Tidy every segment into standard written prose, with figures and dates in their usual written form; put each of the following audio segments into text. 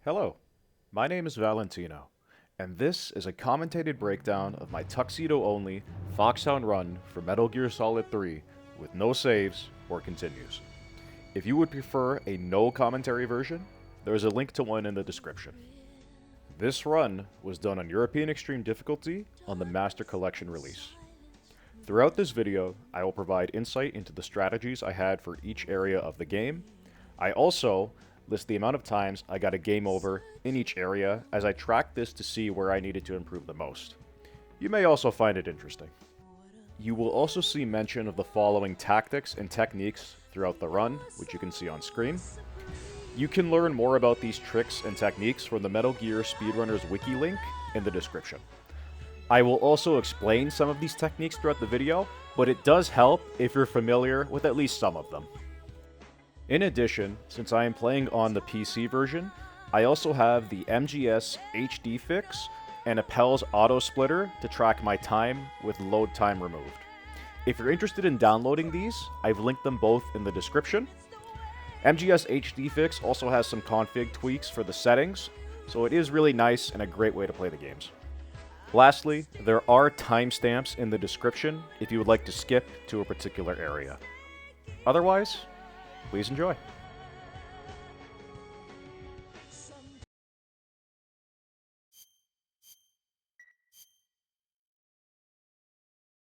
Hello, my name is Valentino, and this is a commentated breakdown of my Tuxedo-only Foxhound run for Metal Gear Solid 3 with no saves or continues. If you would prefer a no commentary version, there is a link to one in the description. This run was done on European Extreme Difficulty on the Master Collection release. Throughout this video, I will provide insight into the strategies I had for each area of the game. I also list the amount of times I got a game over in each area as I tracked this to see where I needed to improve the most. You may also find it interesting. You will also see mention of the following tactics and techniques throughout the run, which you can see on screen. You can learn more about these tricks and techniques from the Metal Gear Speedrunners wiki link in the description. I will also explain some of these techniques throughout the video, but it does help if you're familiar with at least some of them. In addition, since I am playing on the PC version, I also have the MGS HD fix and a PELS auto splitter to track my time with load time removed. If you're interested in downloading these, I've linked them both in the description. MGS HD fix also has some config tweaks for the settings, so it is really nice and a great way to play the games. Lastly, there are timestamps in the description if you would like to skip to a particular area. Otherwise, please enjoy.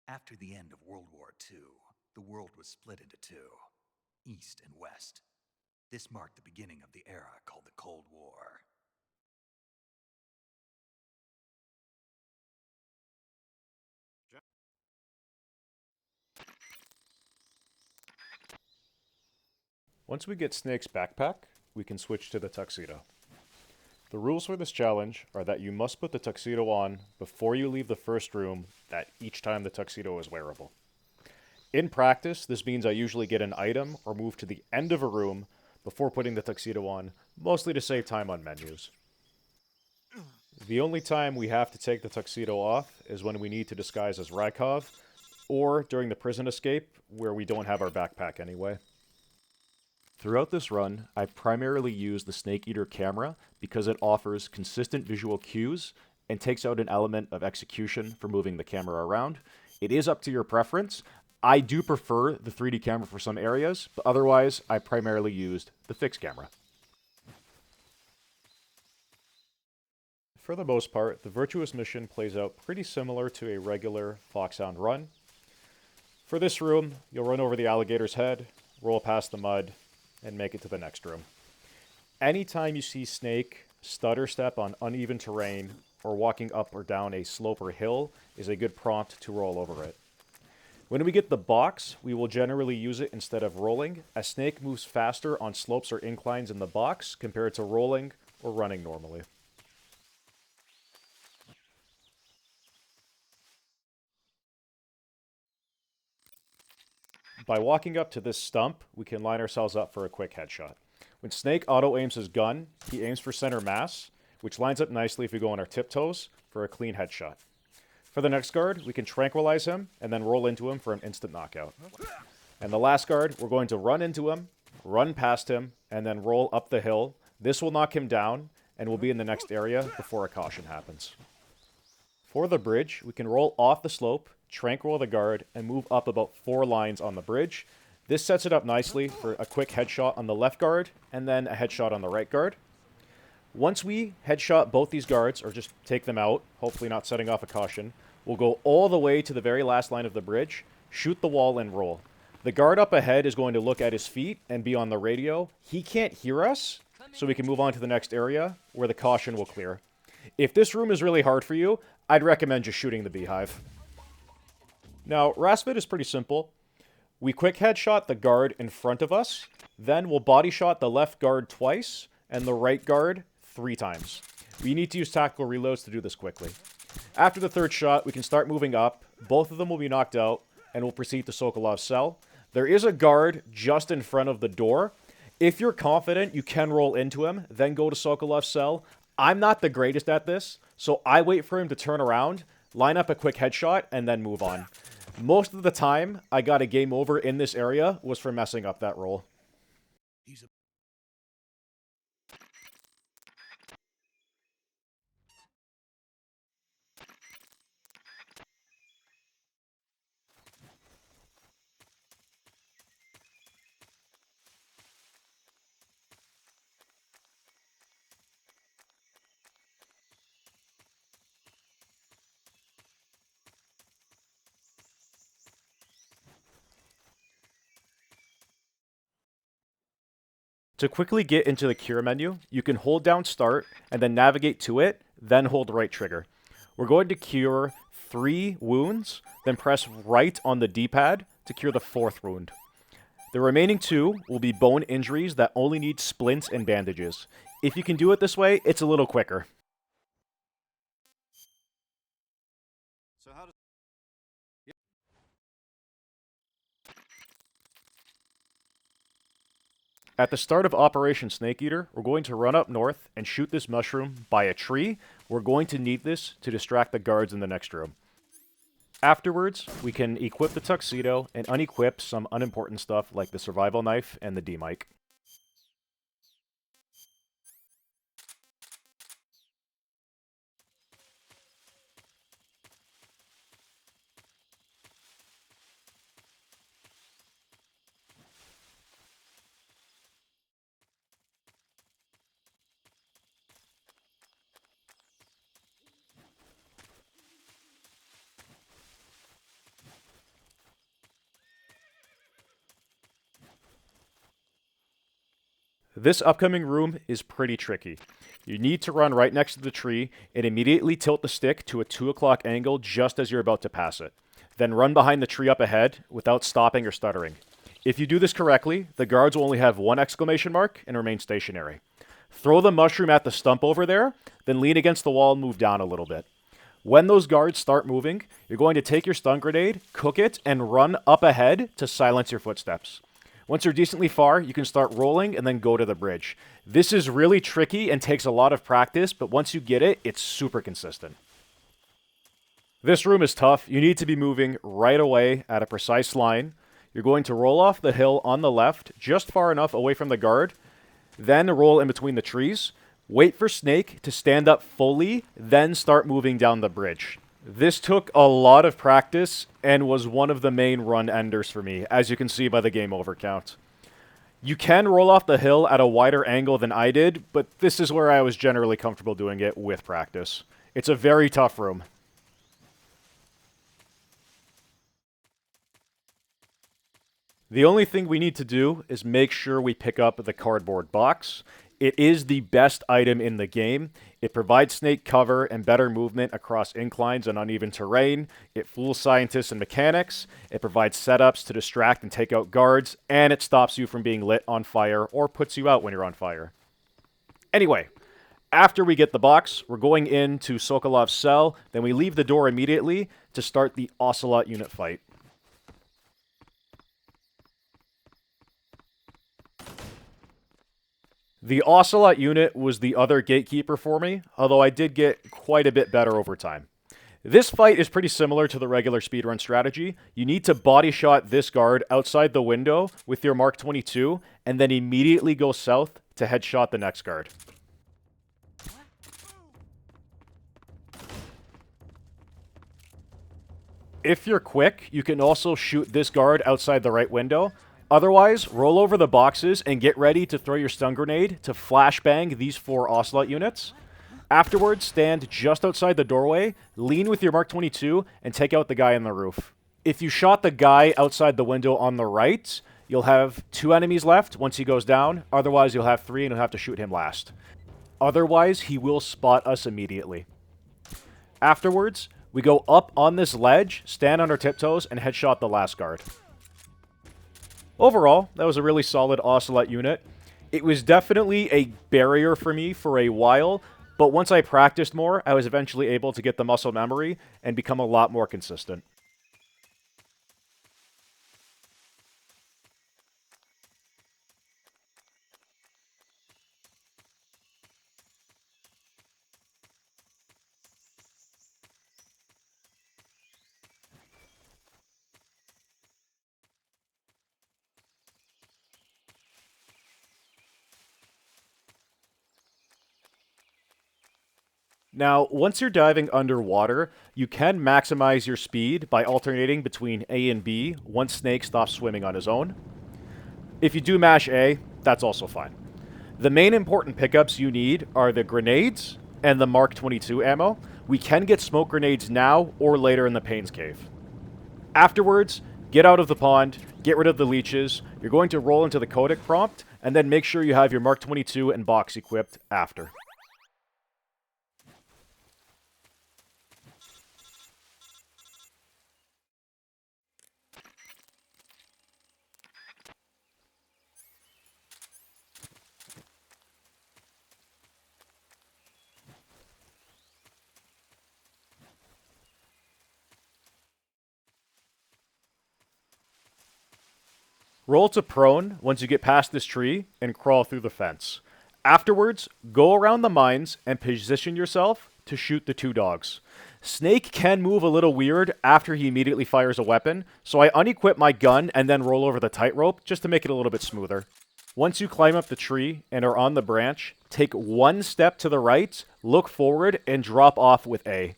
After the end of World War II, the world was split into two, East and West. This marked the beginning of the era called the Cold War. Once we get Snake's backpack, we can switch to the Tuxedo. The rules for this challenge are that you must put the Tuxedo on before you leave the first room each time the Tuxedo is wearable. In practice, this means I usually get an item or move to the end of a room before putting the Tuxedo on, mostly to save time on menus. The only time we have to take the Tuxedo off is when we need to disguise as Raikov, or during the prison escape, where we don't have our backpack anyway. Throughout this run, I've primarily used the Snake Eater camera because it offers consistent visual cues and takes out an element of execution for moving the camera around. It is up to your preference. I do prefer the 3D camera for some areas, but otherwise, I primarily used the fixed camera. For the most part, the Virtuous mission plays out pretty similar to a regular Foxhound run. For this room, you'll run over the alligator's head, roll past the mud, and make it to the next room. Anytime you see Snake stutter step on uneven terrain or walking up or down a slope or hill is a good prompt to roll over it. When we get the box, we will generally use it instead of rolling, as Snake moves faster on slopes or inclines in the box compared to rolling or running normally. By walking up to this stump, we can line ourselves up for a quick headshot. When Snake auto-aims his gun, he aims for center mass, which lines up nicely if we go on our tiptoes for a clean headshot. For the next guard, we can tranquilize him and then roll into him for an instant knockout. And the last guard, we're going to run into him, run past him, and then roll up the hill. This will knock him down, and we'll be in the next area before a caution happens. For the bridge, we can roll off the slope, tranquil the guard, and move up about 4 lines on the bridge. This sets it up nicely for a quick headshot on the left guard, and then a headshot on the right guard. Once we headshot both these guards, or just take them out, hopefully not setting off a caution, we'll go all the way to the very last line of the bridge, shoot the wall, and roll. The guard up ahead is going to look at his feet and be on the radio. He can't hear us, so we can move on to the next area, where the caution will clear. If this room is really hard for you, I'd recommend just shooting the beehive. Now, Rassvet is pretty simple. We quick headshot the guard in front of us, then we'll body shot the left guard twice, and the right guard 3 times. We need to use tactical reloads to do this quickly. After the third shot, we can start moving up. Both of them will be knocked out, and we'll proceed to Sokolov's cell. There is a guard just in front of the door. If you're confident you can roll into him, then go to Sokolov's cell. I'm not the greatest at this, so I wait for him to turn around, line up a quick headshot, and then move on. Most of the time I got a game over in this area was for messing up that roll. To quickly get into the cure menu, you can hold down start and then navigate to it, then hold right trigger. We're going to cure 3 wounds, then press right on the D-pad to cure the 4th wound. The remaining 2 will be bone injuries that only need splints and bandages. If you can do it this way, it's a little quicker. At the start of Operation Snake Eater, we're going to run up north and shoot this mushroom by a tree. We're going to need this to distract the guards in the next room. Afterwards, we can equip the Tuxedo and unequip some unimportant stuff like the survival knife and the D-mic. This upcoming room is pretty tricky. You need to run right next to the tree and immediately tilt the stick to a 2 o'clock angle just as you're about to pass it. Then run behind the tree up ahead without stopping or stuttering. If you do this correctly, the guards will only have 1 exclamation mark and remain stationary. Throw the mushroom at the stump over there, then lean against the wall and move down a little bit. When those guards start moving, you're going to take your stun grenade, cook it, and run up ahead to silence your footsteps. Once you're decently far, you can start rolling and then go to the bridge. This is really tricky and takes a lot of practice, but once you get it, it's super consistent. This room is tough. You need to be moving right away at a precise line. You're going to roll off the hill on the left, just far enough away from the guard, then roll in between the trees. Wait for Snake to stand up fully, then start moving down the bridge. This took a lot of practice and was one of the main run enders for me, as you can see by the game over count. You can roll off the hill at a wider angle than I did, but this is where I was generally comfortable doing it with practice. It's a very tough room. The only thing we need to do is make sure we pick up the cardboard box. It is the best item in the game. It provides Snake cover and better movement across inclines and uneven terrain. It fools scientists and mechanics. It provides setups to distract and take out guards. And it stops you from being lit on fire or puts you out when you're on fire. Anyway, after we get the box, we're going into Sokolov's cell. Then we leave the door immediately to start the Ocelot Unit fight. The Ocelot Unit was the other gatekeeper for me, although I did get quite a bit better over time. This fight is pretty similar to the regular speedrun strategy. You need to body shot this guard outside the window with your Mark 22, and then immediately go south to headshot the next guard. If you're quick, you can also shoot this guard outside the right window. Otherwise, roll over the boxes and get ready to throw your stun grenade to flashbang these 4 Ocelot units. Afterwards, stand just outside the doorway, lean with your Mark 22, and take out the guy on the roof. If you shot the guy outside the window on the right, you'll have 2 enemies left once he goes down. Otherwise, you'll have 3 and you'll have to shoot him last. Otherwise, he will spot us immediately. Afterwards, we go up on this ledge, stand on our tiptoes, and headshot the last guard. Overall, that was a really solid Ocelot unit. It was definitely a barrier for me for a while, but once I practiced more, I was eventually able to get the muscle memory and become a lot more consistent. Now, once you're diving underwater, you can maximize your speed by alternating between A and B once Snake stops swimming on his own. If you do mash A, that's also fine. The main important pickups you need are the grenades and the Mark 22 ammo. We can get smoke grenades now or later in the Pain's Cave. Afterwards, get out of the pond, get rid of the leeches. You're going to roll into the codec prompt, and then make sure you have your Mark 22 and box equipped after. Roll to prone once you get past this tree and crawl through the fence. Afterwards, go around the mines and position yourself to shoot the 2 dogs. Snake can move a little weird after he immediately fires a weapon, so I unequip my gun and then roll over the tightrope just to make it a little bit smoother. Once you climb up the tree and are on the branch, take 1 step to the right, look forward, and drop off with A.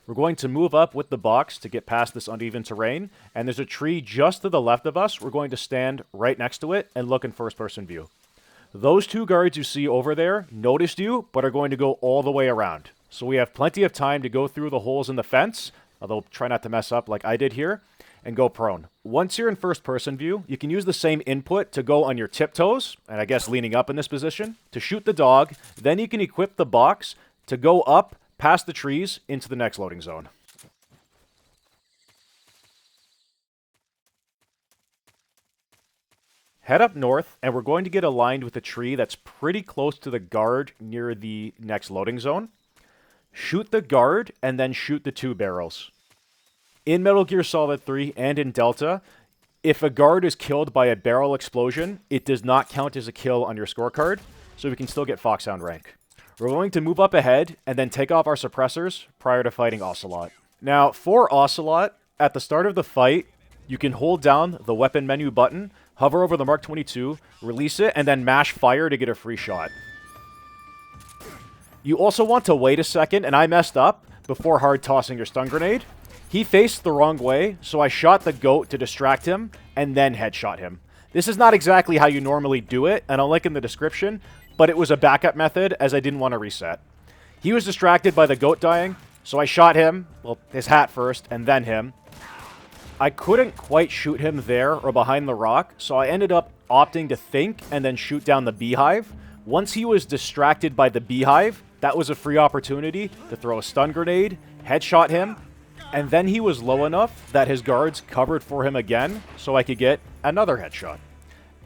We're going to move up with the box to get past this uneven terrain, and there's a tree just to the left of us. We're going to stand right next to it and look in first-person view. Those 2 guards you see over there noticed you, but are going to go all the way around. So we have plenty of time to go through the holes in the fence, although try not to mess up like I did here, and go prone. Once you're in first-person view, you can use the same input to go on your tiptoes, and I guess leaning up in this position, to shoot the dog. Then you can equip the box to go up past the trees into the next loading zone. Head up north, and we're going to get aligned with a tree that's pretty close to the guard near the next loading zone. Shoot the guard, and then shoot the 2 barrels. In Metal Gear Solid 3 and in Delta, if a guard is killed by a barrel explosion, it does not count as a kill on your scorecard, so we can still get Foxhound rank. We're going to move up ahead and then take off our suppressors prior to fighting Ocelot. Now, for Ocelot, at the start of the fight, you can hold down the weapon menu button, hover over the Mark 22, release it, and then mash fire to get a free shot. You also want to wait a second, and I messed up before hard tossing your stun grenade. He faced the wrong way, so I shot the goat to distract him, and then headshot him. This is not exactly how you normally do it, and I'll link in the description, but it was a backup method as I didn't want to reset. He was distracted by the goat dying, so I shot him, well, his hat first, and then him. I couldn't quite shoot him there or behind the rock, so I ended up opting to think and then shoot down the beehive. Once he was distracted by the beehive, that was a free opportunity to throw a stun grenade, headshot him, and then he was low enough that his guards covered for him again, so I could get another headshot.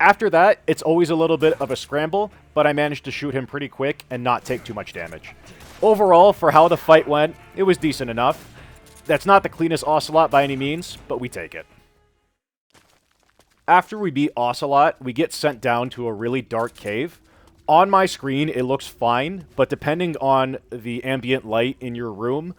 After that, it's always a little bit of a scramble, but I managed to shoot him pretty quick and not take too much damage. Overall, for how the fight went, it was decent enough. That's not the cleanest Ocelot by any means, but we take it. After we beat Ocelot, we get sent down to a really dark cave. On my screen, it looks fine, but depending on the ambient light in your room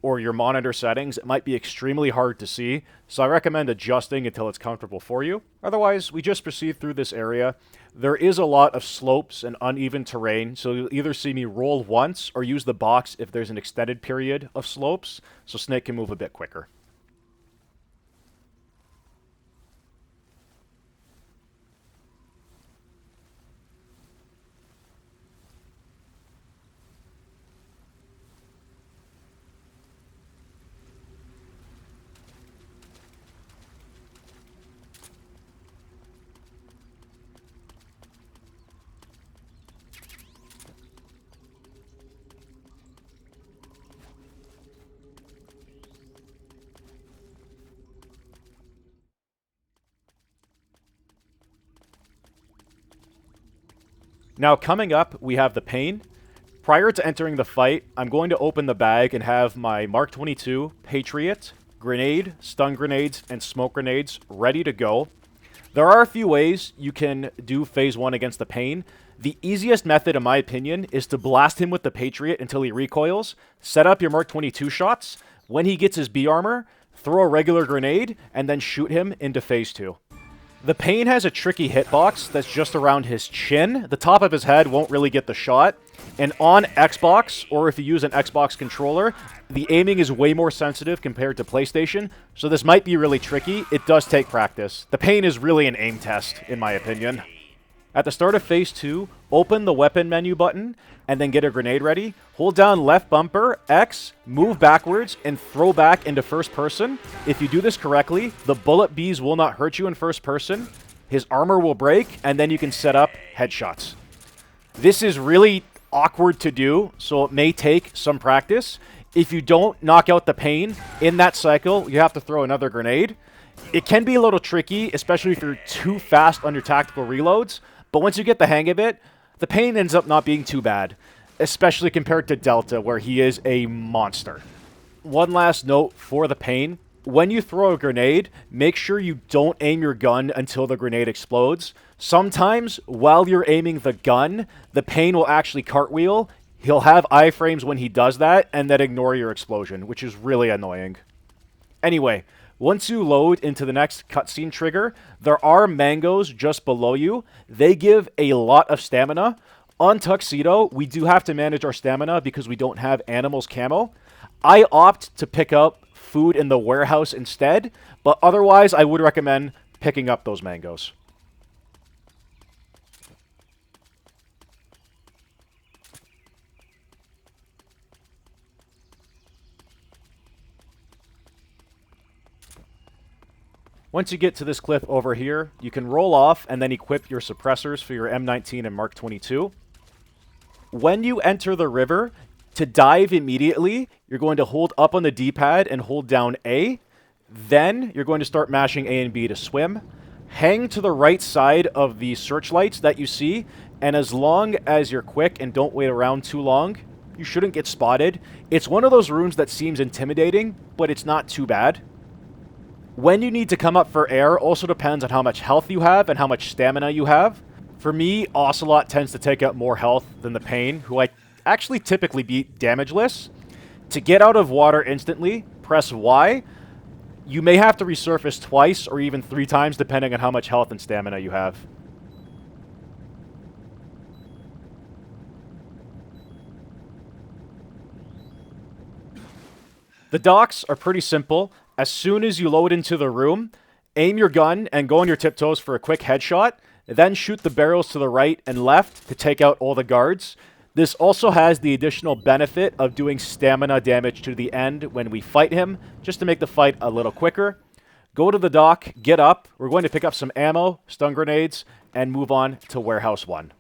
or your monitor settings, it might be extremely hard to see, so I recommend adjusting until it's comfortable for you. Otherwise, we just proceed through this area. There is a lot of slopes and uneven terrain, so you'll either see me roll once or use the box if there's an extended period of slopes, so Snake can move a bit quicker. Now, coming up, we have the pain. Prior to entering the fight, I'm going to open the bag and have my Mark 22, Patriot, grenade, stun grenades, and smoke grenades ready to go. There are a few ways you can do Phase 1 against the pain. The easiest method, in my opinion, is to blast him with the Patriot until he recoils, set up your Mark 22 shots. When he gets his B armor, throw a regular grenade, and then shoot him into Phase 2. The Pain has a tricky hitbox that's just around his chin. The top of his head won't really get the shot. And on Xbox, or if you use an Xbox controller, the aiming is way more sensitive compared to PlayStation, so this might be really tricky. It does take practice. The Pain is really an aim test, in my opinion. At the start of phase 2, open the weapon menu button and then get a grenade ready. Hold down left bumper, X, move backwards, and throw back into first person. If you do this correctly, the bullet bees will not hurt you in first person. His armor will break, and then you can set up headshots. This is really awkward to do, so it may take some practice. If you don't knock out the pain in that cycle, you have to throw another grenade. It can be a little tricky, especially if you're too fast on your tactical reloads, but once you get the hang of it, the pain ends up not being too bad, especially compared to Delta, where he is a monster. One last note for the pain. When you throw a grenade, make sure you don't aim your gun until the grenade explodes. Sometimes, while you're aiming the gun, the pain will actually cartwheel. He'll have iframes when he does that, and then ignore your explosion, which is really annoying. Anyway, once you load into the next cutscene trigger, there are mangoes just below you. They give a lot of stamina. On Tuxedo, we do have to manage our stamina because we don't have animals camo. I opt to pick up food in the warehouse instead, but otherwise I would recommend picking up those mangoes. Once you get to this cliff over here, you can roll off and then equip your suppressors for your M19 and Mark 22. When you enter the river, to dive immediately, you're going to hold up on the D-pad and hold down A. Then you're going to start mashing A and B to swim. Hang to the right side of the searchlights that you see, and as long as you're quick and don't wait around too long, you shouldn't get spotted. It's one of those rooms that seems intimidating, but it's not too bad. When you need to come up for air also depends on how much health you have and how much stamina you have. For me, Ocelot tends to take out more health than the Pain, who I actually typically beat damageless. To get out of water instantly, press Y. You may have to resurface twice or even 3 times depending on how much health and stamina you have. The docks are pretty simple. As soon as you load into the room, aim your gun and go on your tiptoes for a quick headshot, then shoot the barrels to the right and left to take out all the guards. This also has the additional benefit of doing stamina damage to the end when we fight him, just to make the fight a little quicker. Go to the dock, get up, we're going to pick up some ammo, stun grenades, and move on to Warehouse 1.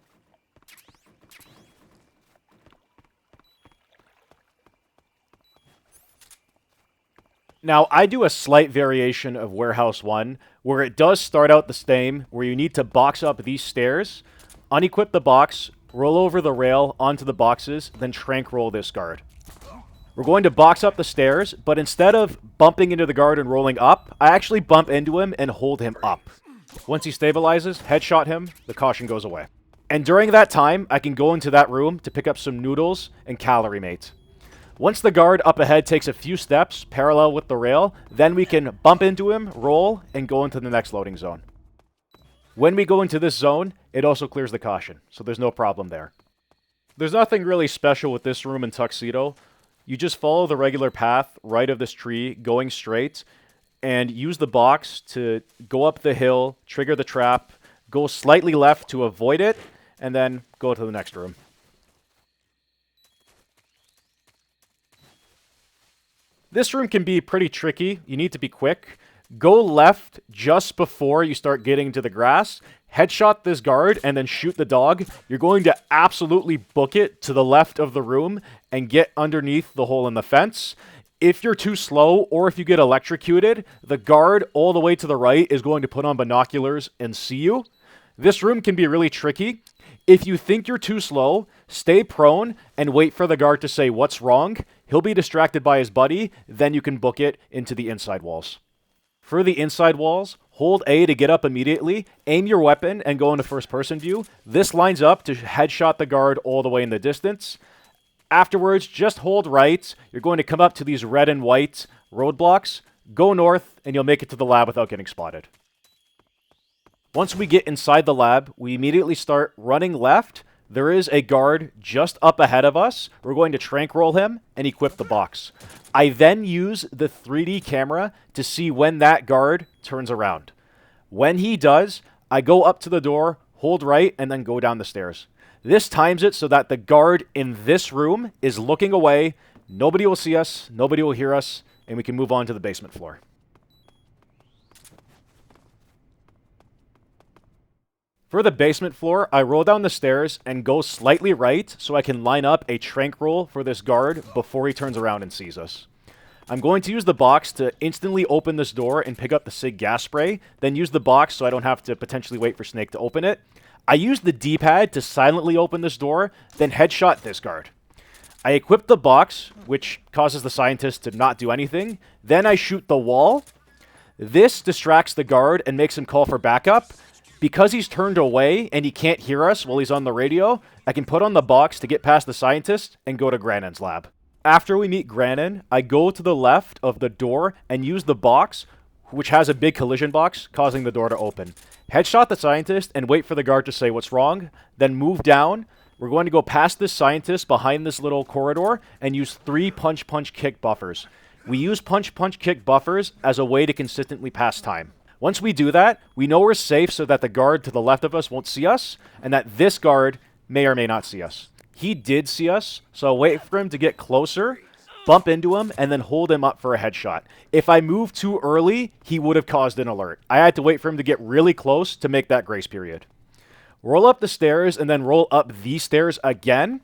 Now, I do a slight variation of Warehouse 1, where it does start out the same, where you need to box up these stairs, unequip the box, roll over the rail onto the boxes, then trank roll this guard. We're going to box up the stairs, but instead of bumping into the guard and rolling up, I actually bump into him and hold him up. Once he stabilizes, headshot him, the caution goes away. And during that time, I can go into that room to pick up some noodles and calorie mate. Once the guard up ahead takes a few steps parallel with the rail, then we can bump into him, roll, and go into the next loading zone. When we go into this zone, it also clears the caution, so there's no problem there. There's nothing really special with this room in Tuxedo. You just follow the regular path right of this tree, going straight, and use the box to go up the hill, trigger the trap, go slightly left to avoid it, and then go to the next room. This room can be pretty tricky. You need to be quick. Go left just before you start getting to the grass. Headshot this guard and then shoot the dog. You're going to absolutely book it to the left of the room and get underneath the hole in the fence. If you're too slow or if you get electrocuted, the guard all the way to the right is going to put on binoculars and see you. This room can be really tricky. If you think you're too slow, stay prone and wait for the guard to say what's wrong. He'll be distracted by his buddy, then you can book it into the inside walls. For the inside walls, hold A to get up immediately, aim your weapon, and go into first-person view. This lines up to headshot the guard all the way in the distance. Afterwards, just hold right. You're going to come up to these red and white roadblocks. Go north, and you'll make it to the lab without getting spotted. Once we get inside the lab, we immediately start running left. There is a guard just up ahead of us. We're going to trank roll him and equip the box. I then use the 3D camera to see when that guard turns around. When he does, I go up to the door, hold right, and then go down the stairs. This times it so that the guard in this room is looking away. Nobody will see us, nobody will hear us, and we can move on to the basement floor. For the basement floor, I roll down the stairs and go slightly right so I can line up a trank roll for this guard before he turns around and sees us. I'm going to use the box to instantly open this door and pick up the SIG gas spray, then use the box so I don't have to potentially wait for Snake to open it. I use the D-pad to silently open this door, then headshot this guard. I equip the box, which causes the scientist to not do anything. Then I shoot the wall. This distracts the guard and makes him call for backup. Because he's turned away and he can't hear us while he's on the radio, I can put on the box to get past the scientist and go to Granin's lab. After we meet Granin, I go to the left of the door and use the box, which has a big collision box, causing the door to open. Headshot the scientist and wait for the guard to say what's wrong, then move down. We're going to go past this scientist behind this little corridor and use 3 punch-punch-kick buffers. We use punch-punch-kick buffers as a way to consistently pass time. Once we do that, we know we're safe so that the guard to the left of us won't see us, and that this guard may or may not see us. He did see us, so I'll wait for him to get closer, bump into him, and then hold him up for a headshot. If I moved too early, he would have caused an alert. I had to wait for him to get really close to make that grace period. Roll up the stairs and then roll up these stairs again.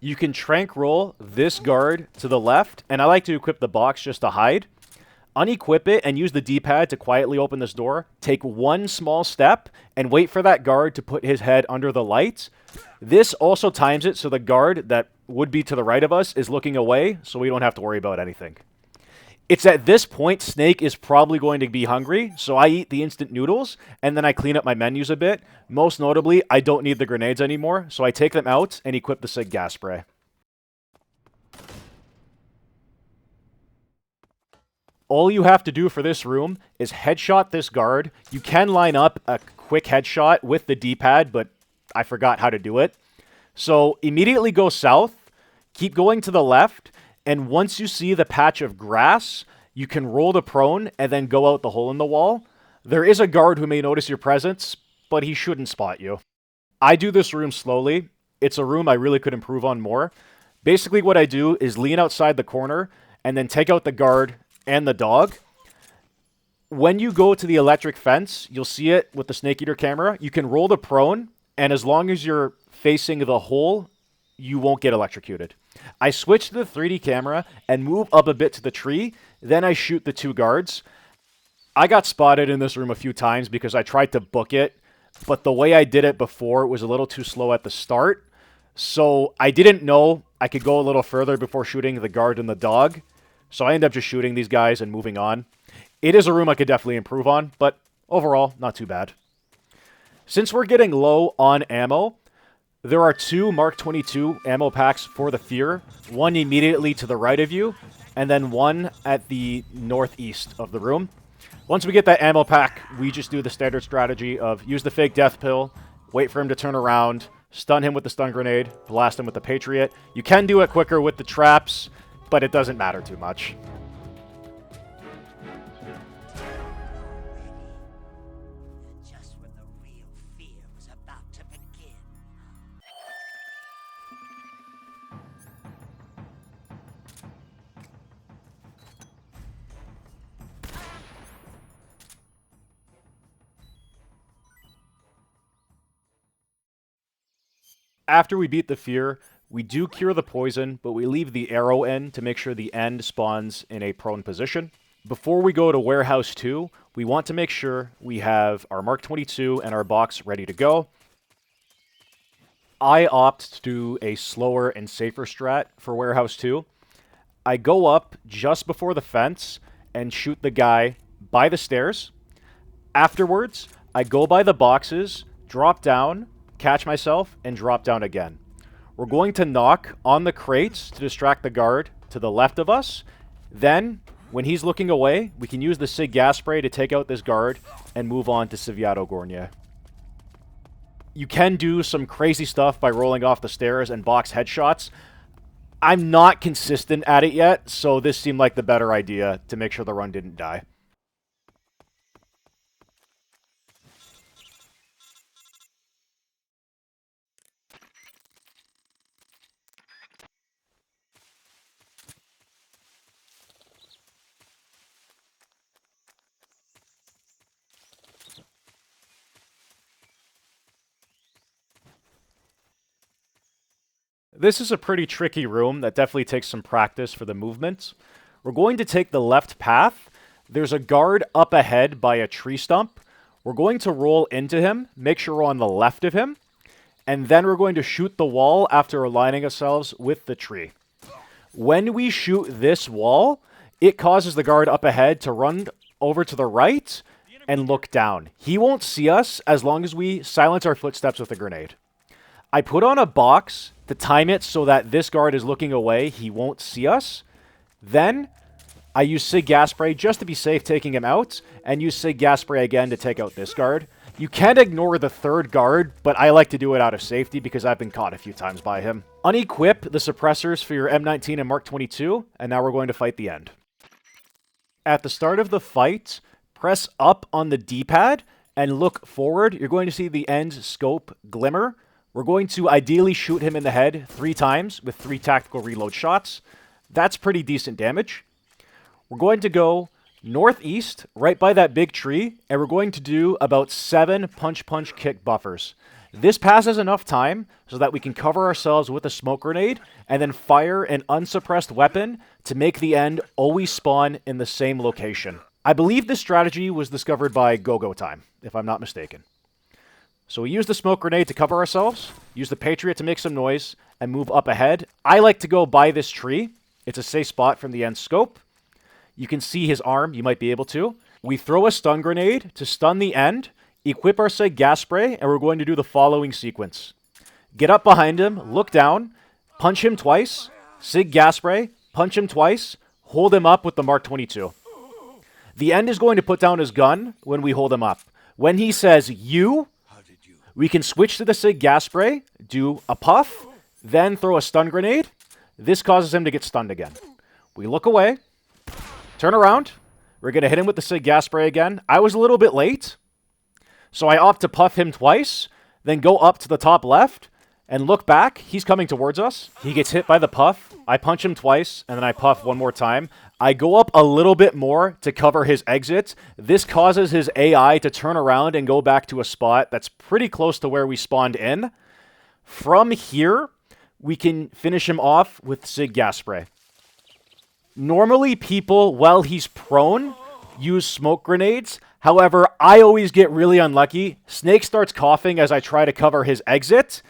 You can trank roll this guard to the left, and I like to equip the box just to hide. Unequip it and use the D-pad to quietly open this door. Take 1 small step and wait for that guard to put his head under the lights. This also times it so the guard that would be to the right of us is looking away, so we don't have to worry about anything. It's at this point Snake is probably going to be hungry, so I eat the instant noodles, and then I clean up my menus a bit. Most notably, I don't need the grenades anymore, so I take them out and equip the SIG gas spray. All you have to do for this room is headshot this guard. You can line up a quick headshot with the D-pad, but I forgot how to do it. So immediately go south, keep going to the left, and once you see the patch of grass, you can roll the prone and then go out the hole in the wall. There is a guard who may notice your presence, but he shouldn't spot you. I do this room slowly. It's a room I really could improve on more. Basically what I do is lean outside the corner and then take out the guard and the dog. When you go to the electric fence, you'll see it with the Snake Eater camera. You can roll the prone, and as long as you're facing the hole, you won't get electrocuted. I switch to the 3D camera and move up a bit to the tree. Then I shoot the 2 guards. I got spotted in this room a few times because I tried to book it, but the way I did it before was a little too slow at the start. So I didn't know I could go a little further before shooting the guard and the dog. So I end up just shooting these guys and moving on. It is a room I could definitely improve on, but overall, not too bad. Since we're getting low on ammo, there are 2 Mark 22 ammo packs for the Fear, one immediately to the right of you, and then one at the northeast of the room. Once we get that ammo pack, we just do the standard strategy of use the fake death pill, wait for him to turn around, stun him with the stun grenade, blast him with the Patriot. You can do it quicker with the traps, but it doesn't matter too much. Just when the real fear was about to begin. After we beat the Fear, we do cure the poison, but we leave the arrow in to make sure the end spawns in a prone position. Before we go to Warehouse 2, we want to make sure we have our Mark 22 and our box ready to go. I opt to do a slower and safer strat for Warehouse 2. I go up just before the fence and shoot the guy by the stairs. Afterwards, I go by the boxes, drop down, catch myself, and drop down again. We're going to knock on the crates to distract the guard to the left of us. Then, when he's looking away, we can use the SIG gas spray to take out this guard and move on to Svyatogornyj. You can do some crazy stuff by rolling off the stairs and box headshots. I'm not consistent at it yet, so this seemed like the better idea to make sure the run didn't die. This is a pretty tricky room that definitely takes some practice for the movement. We're going to take the left path. There's a guard up ahead by a tree stump. We're going to roll into him, make sure we're on the left of him, and then we're going to shoot the wall after aligning ourselves with the tree. When we shoot this wall, it causes the guard up ahead to run over to the right and look down. He won't see us as long as we silence our footsteps with a grenade. I put on a box to time it so that this guard is looking away. He won't see us. Then I use Sig gas spray just to be safe, taking him out, and use Sig gas spray again to take out this guard. You can ignore the third guard, but I like to do it out of safety because I've been caught a few times by him. Unequip the suppressors for your M19 and Mark 22, and now we're going to fight the end. At the start of the fight, press up on the D-pad and look forward. You're going to see the end scope glimmer. We're going to ideally shoot him in the head 3 times with 3 tactical reload shots. That's pretty decent damage. We're going to go northeast, right by that big tree, and we're going to do about 7 punch-punch-kick buffers. This passes enough time so that we can cover ourselves with a smoke grenade and then fire an unsuppressed weapon to make the end always spawn in the same location. I believe this strategy was discovered by Go-Go Time, if I'm not mistaken. So we use the smoke grenade to cover ourselves, use the Patriot to make some noise, and move up ahead. I like to go by this tree. It's a safe spot from the end scope. You can see his arm, you might be able to. We throw a stun grenade to stun the end, equip our Sig gas spray, and we're going to do the following sequence. Get up behind him, look down, punch him twice, Sig gas spray, punch him twice, hold him up with the Mark 22. The end is going to put down his gun when we hold him up. When he says, you, we can switch to the Sig gas spray, do a puff, then throw a stun grenade. This causes him to get stunned again. We look away, turn around. We're going to hit him with the Sig gas spray again. I was a little bit late, so I opt to puff him twice, then go up to the top left and look back. He's coming towards us. He gets hit by the puff. I punch him twice, and then I puff one more time. I go up a little bit more to cover his exit. This causes his AI to turn around and go back to a spot that's pretty close to where we spawned in. From here, we can finish him off with Sig gas spray. Normally, people, while he's prone, use smoke grenades. However, I always get really unlucky. Snake starts coughing as I try to cover his exit,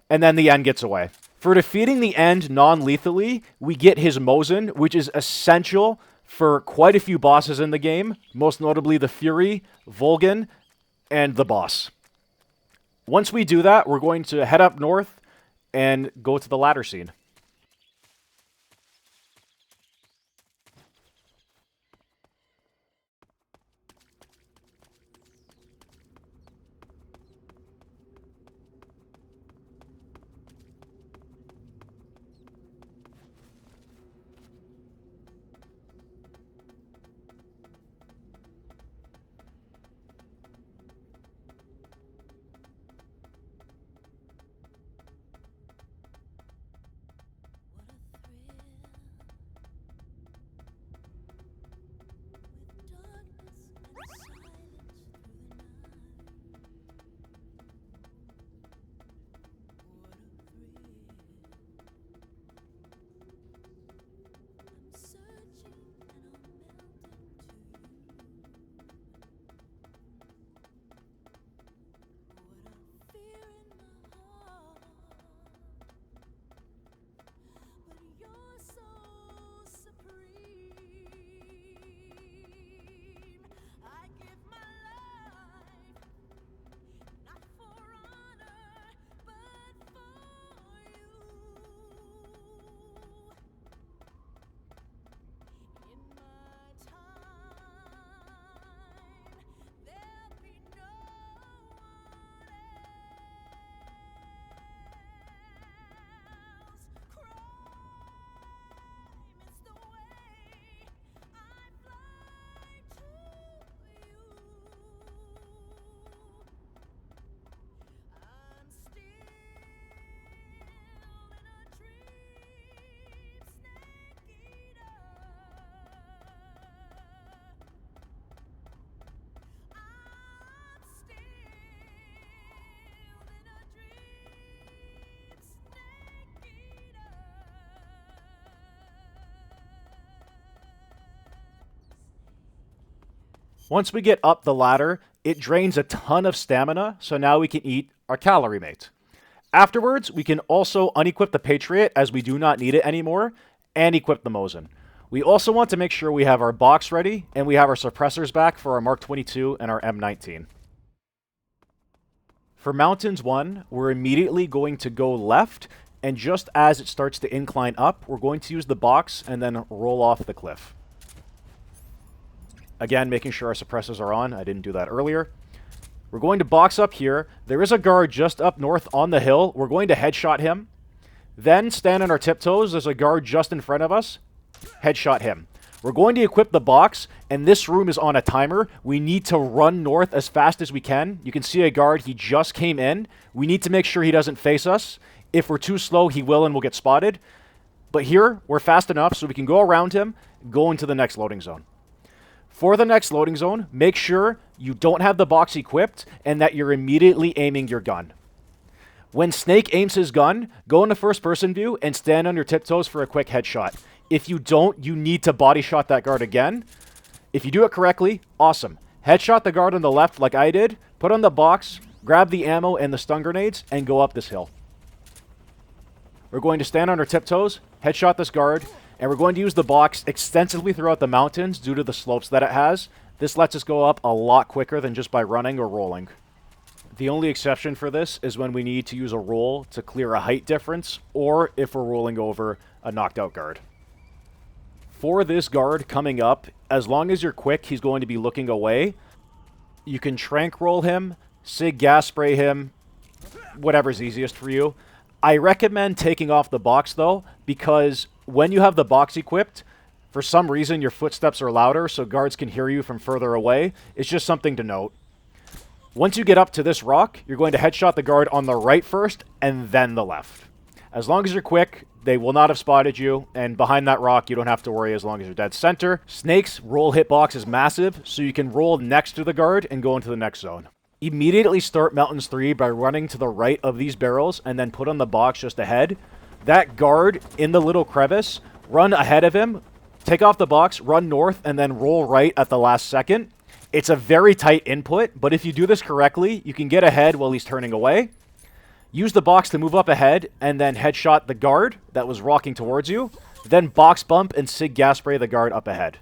and then the end gets away. For defeating the end non-lethally, we get his Mosin, which is essential for quite a few bosses in the game, most notably the Fury, Volgin, and the boss. Once we do that, we're going to head up north and go to the ladder scene. Once we get up the ladder, it drains a ton of stamina, so now we can eat our calorie mate. Afterwards, we can also unequip the Patriot as we do not need it anymore, and equip the Mosin. We also want to make sure we have our box ready, and we have our suppressors back for our Mark 22 and our M19. For Mountains 1, we're immediately going to go left, and just as it starts to incline up, we're going to use the box and then roll off the cliff. Again, making sure our suppressors are on. I didn't do that earlier. We're going to box up here. There is a guard just up north on the hill. We're going to headshot him. Then stand on our tiptoes. There's a guard just in front of us. Headshot him. We're going to equip the box, and this room is on a timer. We need to run north as fast as we can. You can see a guard. He just came in. We need to make sure he doesn't face us. If we're too slow, he will and we'll get spotted. But here, we're fast enough so we can go around him, go into the next loading zone. For the next loading zone, make sure you don't have the box equipped and that you're immediately aiming your gun. When Snake aims his gun, go into first-person view and stand on your tiptoes for a quick headshot. If you don't, you need to body shot that guard again. If you do it correctly, awesome. Headshot the guard on the left like I did, put on the box, grab the ammo and the stun grenades, and go up this hill. We're going to stand on our tiptoes, headshot this guard, and we're going to use the box extensively throughout the mountains due to the slopes that it has. This lets us go up a lot quicker than just by running or rolling. The only exception for this is when we need to use a roll to clear a height difference, or if we're rolling over a knocked out guard. For this guard coming up, as long as you're quick, he's going to be looking away. You can tranq roll him, sig gas spray him, whatever's easiest for you. I recommend taking off the box though, because when you have the box equipped, for some reason your footsteps are louder so guards can hear you from further away. It's just something to note. Once you get up to this rock, you're going to headshot the guard on the right first and then the left. As long as you're quick, they will not have spotted you, and behind that rock you don't have to worry as long as you're dead center. Snake's roll hitbox is massive, so you can roll next to the guard and go into the next zone. Immediately start Mountains 3 by running to the right of these barrels and then put on the box just ahead. That guard in the little crevice, run ahead of him, take off the box, run north, and then roll right at the last second. It's a very tight input, but if you do this correctly, you can get ahead while he's turning away. Use the box to move up ahead, and then headshot the guard that was rocking towards you. Then box bump and sig gas spray the guard up ahead.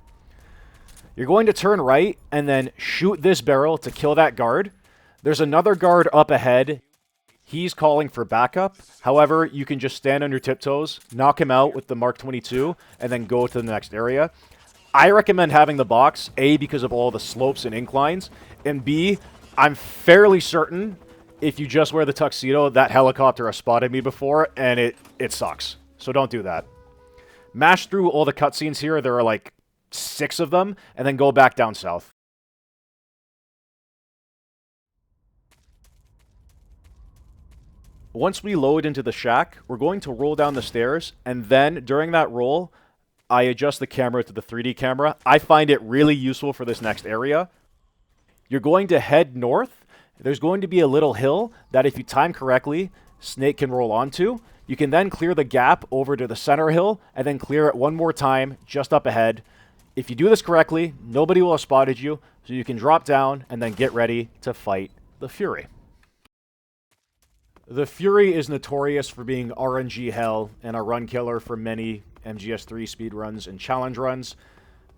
You're going to turn right, and then shoot this barrel to kill that guard. There's another guard up ahead. He's calling for backup. However, you can just stand on your tiptoes, knock him out with the Mark 22, and then go to the next area. I recommend having the box, A, because of all the slopes and inclines, and B, I'm fairly certain if you just wear the tuxedo, that helicopter has spotted me before, and it sucks. So don't do that. Mash through all the cutscenes here. There are like 6 of them, and then go back down south. Once we load into the shack, we're going to roll down the stairs, and then during that roll, I adjust the camera to the 3D camera. I find it really useful for this next area. You're going to head north. There's going to be a little hill that if you time correctly, Snake can roll onto. You can then clear the gap over to the center hill, and then clear it one more time just up ahead. If you do this correctly, nobody will have spotted you, so you can drop down and then get ready to fight the Fury. The Fury is notorious for being RNG hell and a run killer for many MGS3 speedruns and challenge runs.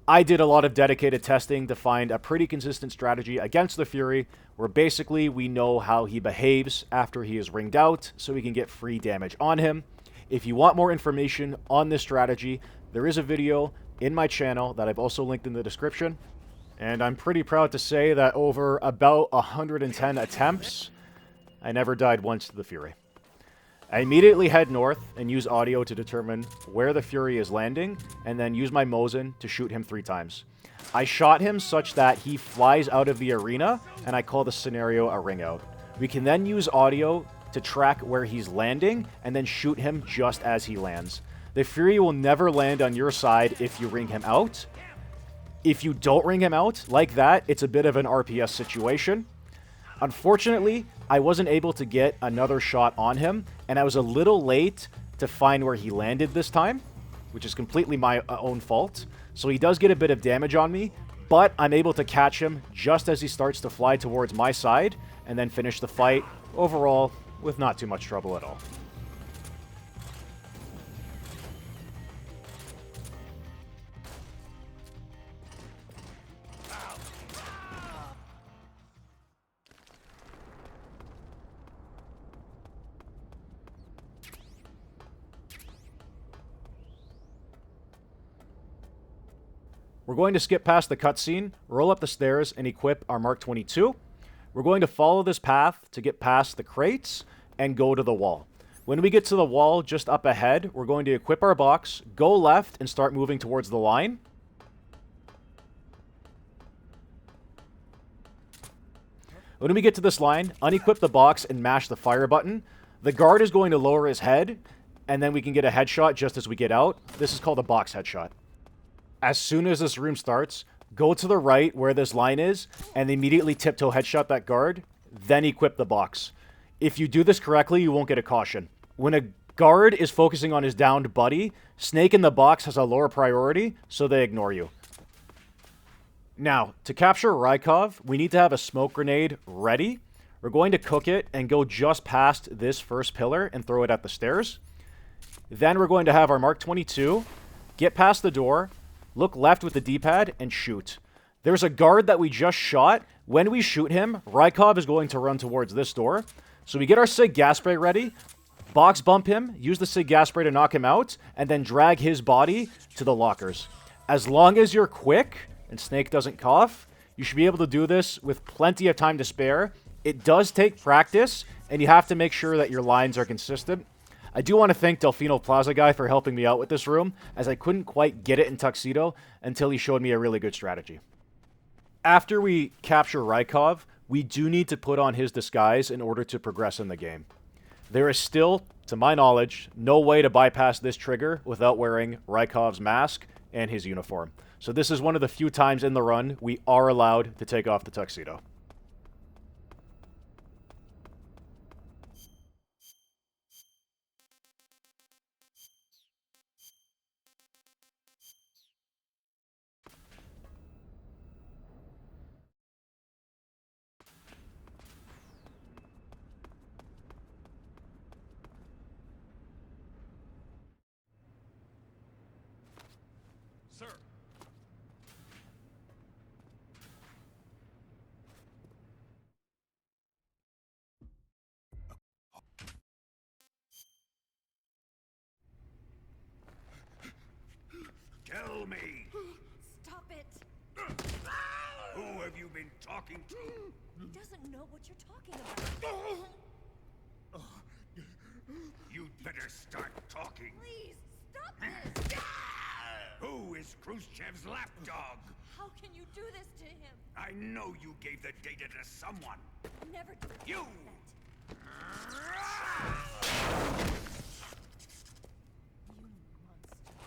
I did a lot of dedicated testing to find a pretty consistent strategy against the Fury, where basically we know how he behaves after he is ringed out, so we can get free damage on him. If you want more information on this strategy, there is a video in my channel that I've also linked in the description. And I'm pretty proud to say that over about 110 attempts, I never died once to the Fury. I immediately head north and use audio to determine where the Fury is landing, and then use my Mosin to shoot him 3 times. I shot him such that he flies out of the arena, and I call the scenario a ring out. We can then use audio to track where he's landing, and then shoot him just as he lands. The Fury will never land on your side if you ring him out. If you don't ring him out, like that, it's a bit of an RPS situation. Unfortunately, I wasn't able to get another shot on him, and I was a little late to find where he landed this time, which is completely my own fault. So he does get a bit of damage on me, but I'm able to catch him just as he starts to fly towards my side, and then finish the fight, overall, with not too much trouble at all. We're going to skip past the cutscene, roll up the stairs, and equip our Mark 22. We're going to follow this path to get past the crates and go to the wall. When we get to the wall just up ahead, we're going to equip our box, go left, and start moving towards the line. When we get to this line, unequip the box and mash the fire button. The guard is going to lower his head, and then we can get a headshot just as we get out. This is called a box headshot. As soon as this room starts, go to the right where this line is, and immediately tiptoe headshot that guard, then equip the box. If you do this correctly, you won't get a caution. When a guard is focusing on his downed buddy, Snake in the box has a lower priority, so they ignore you. Now, to capture Raikov, we need to have a smoke grenade ready. We're going to cook it and go just past this first pillar and throw it at the stairs. Then we're going to have our Mark 22, get past the door, look left with the D-pad, and shoot. There's a guard that we just shot. When we shoot him, Raikov is going to run towards this door. So we get our SIG gas spray ready, box bump him, use the SIG gas spray to knock him out, and then drag his body to the lockers. As long as you're quick and Snake doesn't cough, you should be able to do this with plenty of time to spare. It does take practice, and you have to make sure that your lines are consistent. I do want to thank Delfino Plaza Guy for helping me out with this room, as I couldn't quite get it in Tuxedo until he showed me a really good strategy. After we capture Raikov, we do need to put on his disguise in order to progress in the game. There is still, to my knowledge, no way to bypass this trigger without wearing Raikov's mask and his uniform. So this is one of the few times in the run we are allowed to take off the tuxedo. Sir. Tell me, Stop it! who have you been talking to? He doesn't know what you're talking about. You'd better start talking. Please, stop this! Who is Khrushchev's lapdog? How can you do this to him? I know you gave the data to someone. Never do You! that. You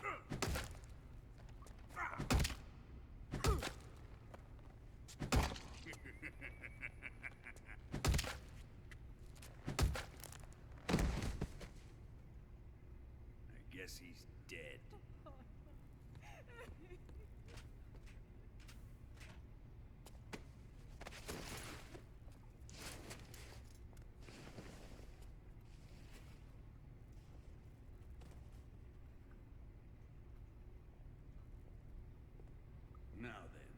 monster. I guess he's dead. Now then,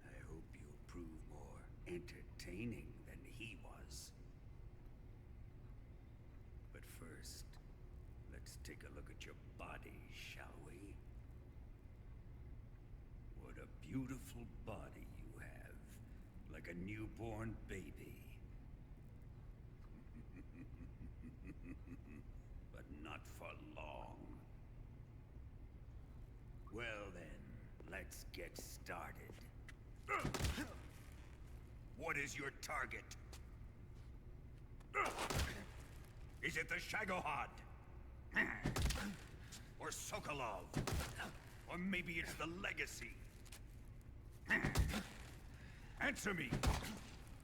I hope you'll prove more entertaining than he was. But first, let's take a look at your body, shall we? What a beautiful body you have, like a newborn baby. But not for long. Well then, let's get started. What is your target? Is it the Shagohod? Or Sokolov? Or maybe it's the Legacy? Answer me!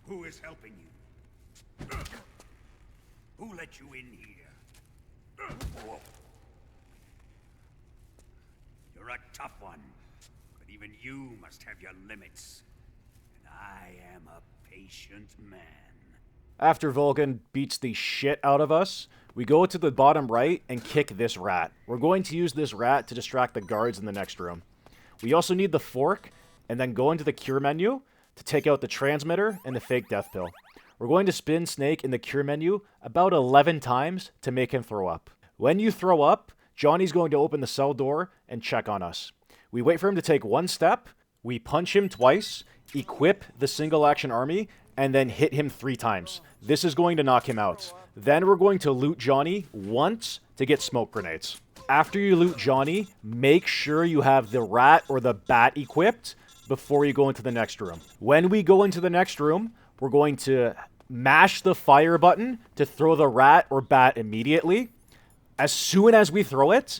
Who is helping you? Who let you in here? You're a tough one, but but even you must have your limits. And I am a patient man. After Volgin beats the shit out of us, we go to the bottom right and kick this rat. We're going to use this rat to distract the guards in the next room. We also need the fork, and then go into the cure menu to take out the transmitter and the fake death pill. We're going to spin Snake in the cure menu about 11 times to make him throw up. When you throw up, Johnny's going to open the cell door and check on us. We wait for him to take one step, we punch him twice, equip the single action army, and then hit him 3 times. This is going to knock him out. Then we're going to loot Johnny once to get smoke grenades. After you loot Johnny, make sure you have the rat or the bat equipped before you go into the next room. When we go into the next room, we're going to mash the fire button to throw the rat or bat immediately. As soon as we throw it,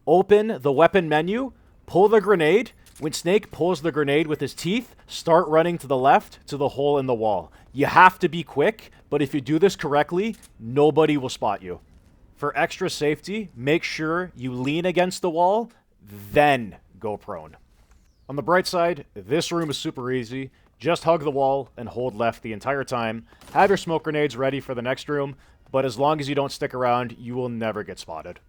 open the weapon menu, pull the grenade. When Snake pulls the grenade with his teeth, start running to the left to the hole in the wall. You have to be quick, but if you do this correctly, nobody will spot you. For extra safety, make sure you lean against the wall, then go prone. On the bright side, this room is super easy. Just hug the wall and hold left the entire time. Have your smoke grenades ready for the next room, but as long as you don't stick around, you will never get spotted.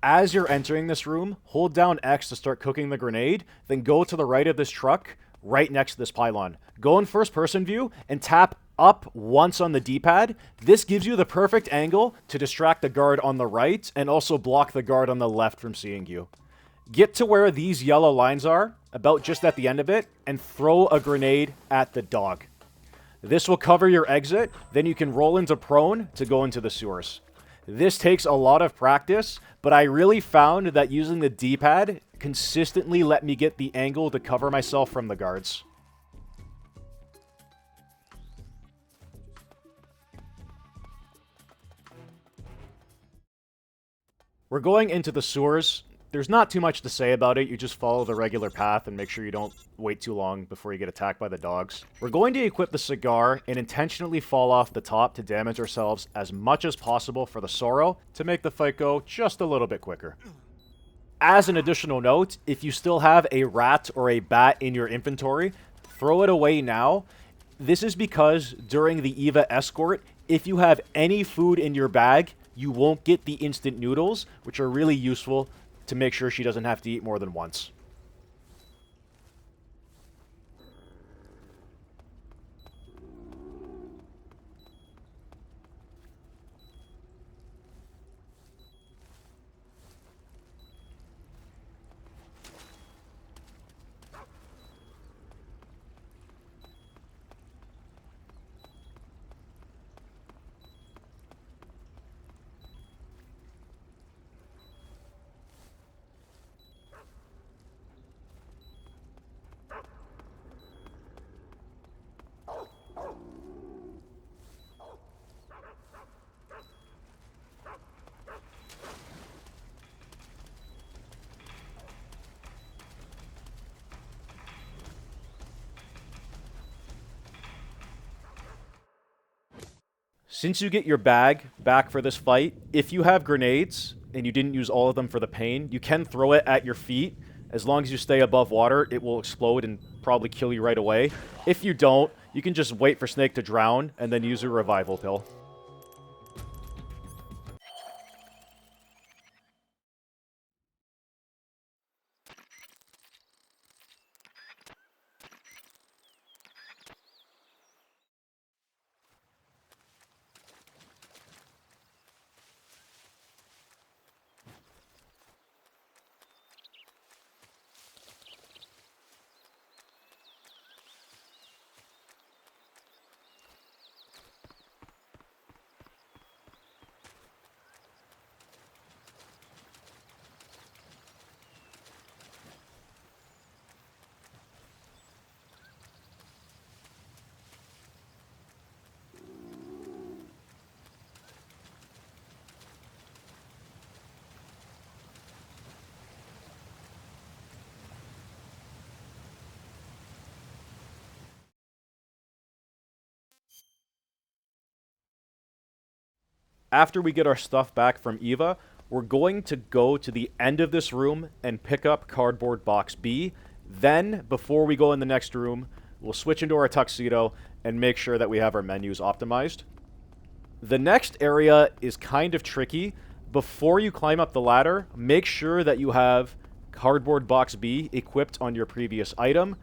As you're entering this room, hold down X to start cooking the grenade, then go to the right of this truck, right next to this pylon. Go in first person view and tap up once on the D-pad. This gives you the perfect angle to distract the guard on the right and also block the guard on the left from seeing you. Get to where these yellow lines are, about just at the end of it, and throw a grenade at the dog. This will cover your exit, then you can roll into prone to go into the sewers. This takes a lot of practice, but I really found that using the D-pad consistently let me get the angle to cover myself from the guards. We're going into the sewers. There's not too much to say about it. You just follow the regular path and make sure you don't wait too long before you get attacked by the dogs. We're going to equip the cigar and intentionally fall off the top to damage ourselves as much as possible for the sorrow to make the fight go just a little bit quicker. As an additional note, if you still have a rat or a bat in your inventory, throw it away now. This is because during the Eva escort, if you have any food in your bag, you won't get the instant noodles, which are really useful to make sure she doesn't have to eat more than once. Since you get your bag back for this fight, if you have grenades and you didn't use all of them for the pain, you can throw it at your feet. As long as you stay above water, it will explode and probably kill you right away. If you don't, you can just wait for Snake to drown and then use a revival pill. After we get our stuff back from Eva, we're going to go to the end of this room and pick up cardboard box B. Then, before we go in the next room, we'll switch into our Tuxedo and make sure that we have our menus optimized. The next area is kind of tricky. Before you climb up the ladder, make sure that you have cardboard box B equipped on your previous item.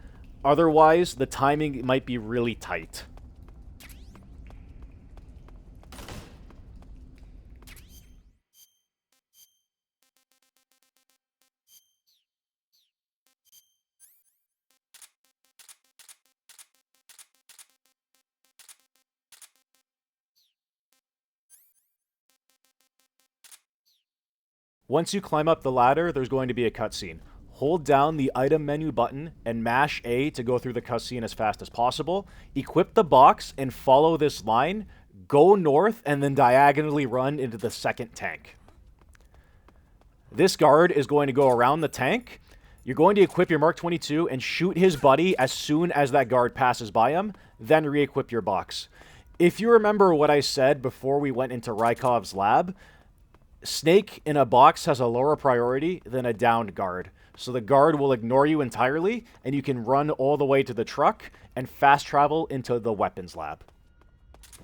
Otherwise, the timing might be really tight. Once you climb up the ladder, there's going to be a cutscene. Hold down the item menu button and mash A to go through the cutscene as fast as possible. Equip the box and follow this line. Go north and then diagonally run into the second tank. This guard is going to go around the tank. You're going to equip your Mark 22 and shoot his buddy as soon as that guard passes by him, then re-equip your box. If you remember what I said before we went into Raikov's lab, Snake in a box has a lower priority than a downed guard. So the guard will ignore you entirely, and you can run all the way to the truck and fast travel into the weapons lab.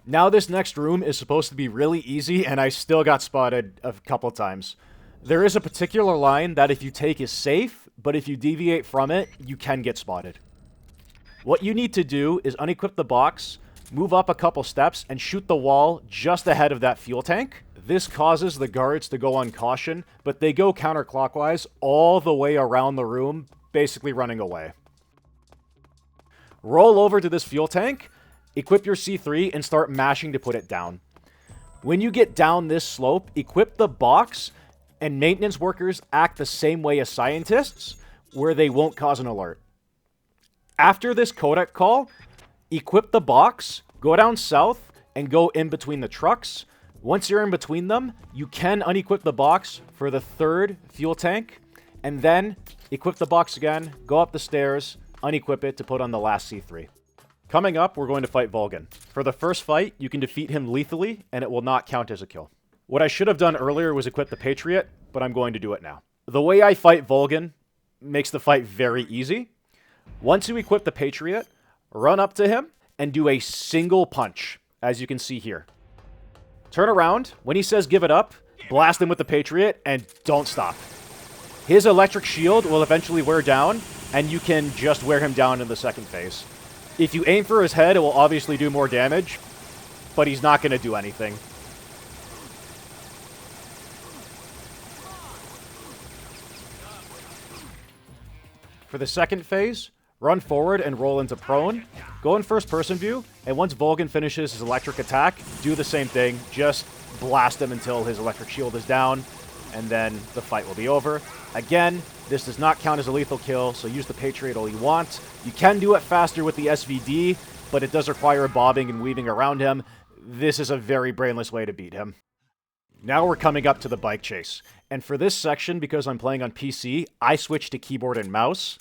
Now this next room is supposed to be really easy, and I still got spotted a couple times. There is a particular line that if you take is safe, but if you deviate from it, you can get spotted. What you need to do is unequip the box, move up a couple steps, and shoot the wall just ahead of that fuel tank. This causes the guards to go on caution, but they go counterclockwise all the way around the room, basically running away. Roll over to this fuel tank, equip your C3, and start mashing to put it down. When you get down this slope, equip the box, and maintenance workers act the same way as scientists, where they won't cause an alert. After this codec call, equip the box, go down south, and go in between the trucks. Once you're in between them, you can unequip the box for the third fuel tank, and then equip the box again, go up the stairs, unequip it to put on the last C3. Coming up, we're going to fight Volgin. For the first fight, you can defeat him lethally, and it will not count as a kill. What I should have done earlier was equip the Patriot, but I'm going to do it now. The way I fight Volgin makes the fight very easy. Once you equip the Patriot, run up to him and do a single punch, as you can see here. Turn around. When he says give it up, blast him with the Patriot, and don't stop. His electric shield will eventually wear down, and you can just wear him down in the second phase. If you aim for his head, it will obviously do more damage, but he's not going to do anything. For the second phase, run forward and roll into prone. Go in first-person view, and once Volgin finishes his electric attack, do the same thing. Just blast him until his electric shield is down, and then the fight will be over. Again, this does not count as a lethal kill, so use the Patriot all you want. You can do it faster with the SVD, but it does require bobbing and weaving around him. This is a very brainless way to beat him. Now we're coming up to the bike chase. And for this section, because I'm playing on PC, I switched to keyboard and mouse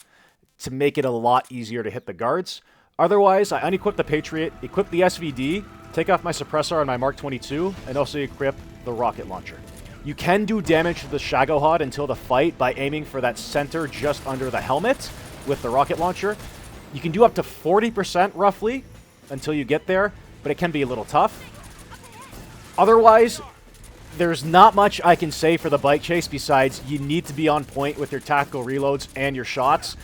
to make it a lot easier to hit the guards. Otherwise, I unequip the Patriot, equip the SVD, take off my suppressor on my Mark 22, and also equip the rocket launcher. You can do damage to the Shagohod until the fight by aiming for that center just under the helmet with the rocket launcher. You can do up to 40% roughly until you get there, but it can be a little tough. Otherwise, there's not much I can say for the bike chase besides you need to be on point with your tactical reloads and your shots.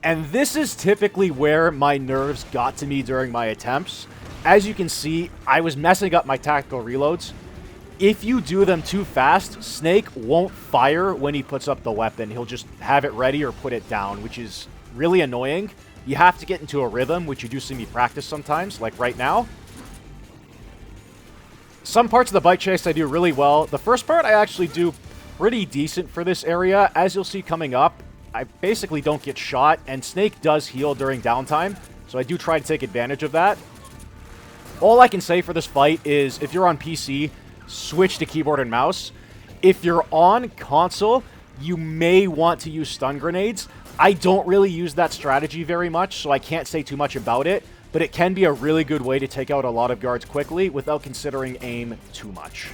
And this is typically where my nerves got to me during my attempts. As you can see, I was messing up my tactical reloads. If you do them too fast, Snake won't fire when he puts up the weapon. He'll just have it ready or put it down, which is really annoying. You have to get into a rhythm, which you do see me practice sometimes, like right now. Some parts of the bike chase I do really well. The first part I actually do pretty decent for this area. As you'll see coming up, I basically don't get shot, and Snake does heal during downtime, so I do try to take advantage of that. All I can say for this fight is, if you're on PC, switch to keyboard and mouse. If you're on console, you may want to use stun grenades. I don't really use that strategy very much, so I can't say too much about it, but it can be a really good way to take out a lot of guards quickly without considering aim too much.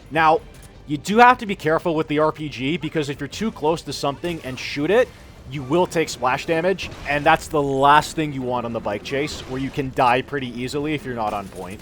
Now, You do have to be careful with the RPG, because if you're too close to something and shoot it, you will take splash damage, and that's the last thing you want on the bike chase, where you can die pretty easily if you're not on point.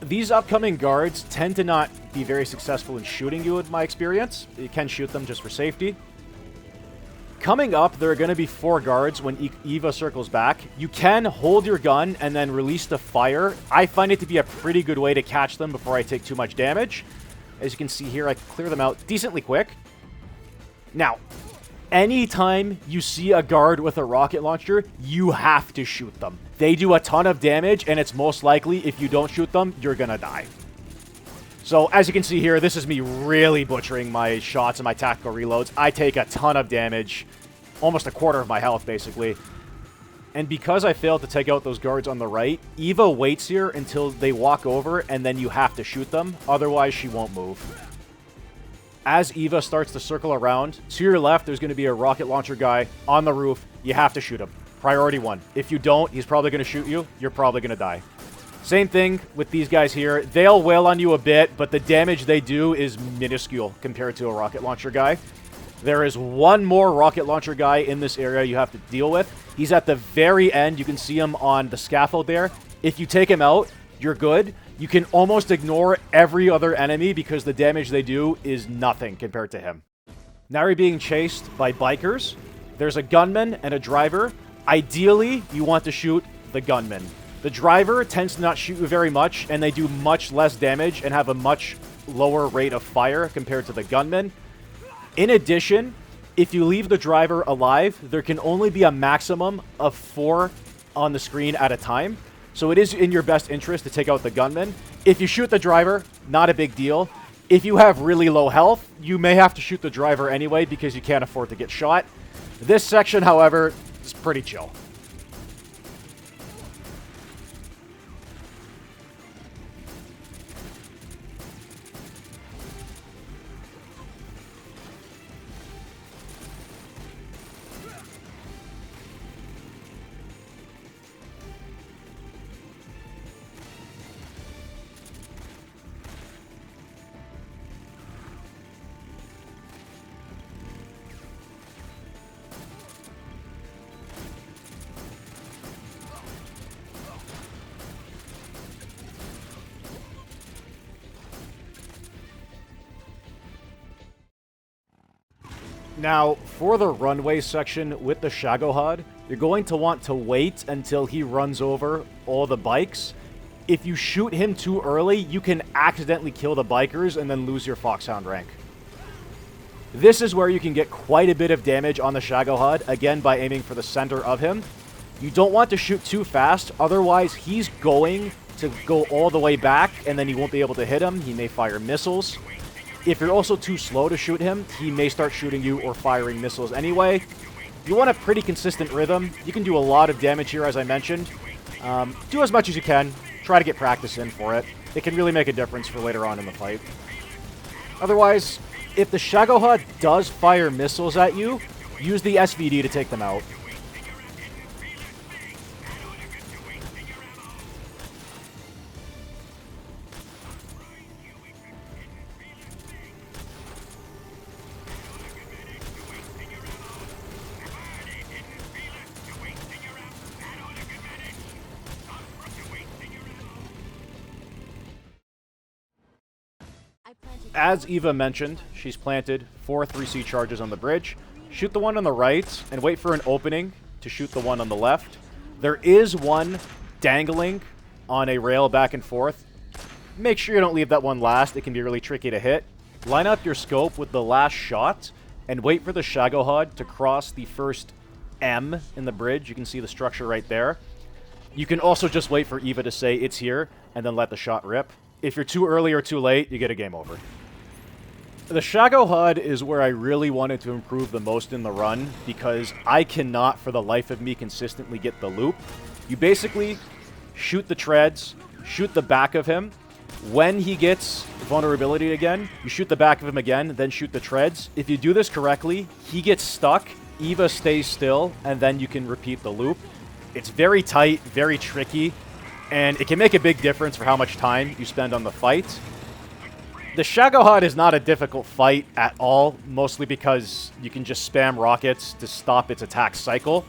These upcoming guards tend to not be very successful in shooting you, in my experience. You can shoot them just for safety. Coming up, there are going to be 4 guards when Eva circles back. You can hold your gun and then release the fire. I find it to be a pretty good way to catch them before I take too much damage. As you can see here, I clear them out decently quick. Now, anytime you see a guard with a rocket launcher, you have to shoot them. They do a ton of damage, and it's most likely, if you don't shoot them, you're gonna die. So, as you can see here, this is me really butchering my shots and my tactical reloads. I take a ton of damage, almost a quarter of my health, basically. And because I failed to take out those guards on the right, Eva waits here until they walk over, and then you have to shoot them. Otherwise, she won't move. As Eva starts to circle around, to your left, there's going to be a rocket launcher guy on the roof. You have to shoot him. Priority 1. If you don't, he's probably going to shoot you. You're probably going to die. Same thing with these guys here. They'll wail on you a bit, but the damage they do is minuscule compared to a rocket launcher guy. There is one more rocket launcher guy in this area you have to deal with. He's at the very end. You can see him on the scaffold there. If you take him out, you're good. You can almost ignore every other enemy because the damage they do is nothing compared to him. Now you're being chased by bikers. There's a gunman and a driver. Ideally, you want to shoot the gunman. The driver tends to not shoot you very much, and they do much less damage and have a much lower rate of fire compared to the gunman. In addition, if you leave the driver alive, there can only be a maximum of 4 on the screen at a time. So it is in your best interest to take out the gunman. If you shoot the driver, not a big deal. If you have really low health, you may have to shoot the driver anyway because you can't afford to get shot. This section, however, is pretty chill. Now, for the runway section with the Shagohod, you're going to want to wait until he runs over all the bikes. If you shoot him too early, you can accidentally kill the bikers and then lose your Foxhound rank. This is where you can get quite a bit of damage on the Shagohod, again by aiming for the center of him. You don't want to shoot too fast, otherwise he's going to go all the way back and then you won't be able to hit him. He may fire missiles. If you're also too slow to shoot him, he may start shooting you or firing missiles anyway. You want a pretty consistent rhythm. You can do a lot of damage here, as I mentioned. Do as much as you can. Try to get practice in for it. It can really make a difference for later on in the fight. Otherwise, if the Shagohod does fire missiles at you, use the SVD to take them out. As Eva mentioned, she's planted 4 3C charges on the bridge. Shoot the one on the right and wait for an opening to shoot the one on the left. There is one dangling on a rail back and forth. Make sure you don't leave that one last. It can be really tricky to hit. Line up your scope with the last shot and wait for the Shagohod to cross the first M in the bridge. You can see the structure right there. You can also just wait for Eva to say it's here and then let the shot rip. If you're too early or too late, you get a game over. The Shagohod is where I really wanted to improve the most in the run because I cannot for the life of me consistently get the loop. You basically shoot the treads, shoot the back of him. When he gets vulnerability again, you shoot the back of him again, then shoot the treads. If you do this correctly, he gets stuck, Eva stays still, and then you can repeat the loop. It's very tight, very tricky, and it can make a big difference for how much time you spend on the fight. The Shagohod is not a difficult fight at all, mostly because you can just spam rockets to stop its attack cycle.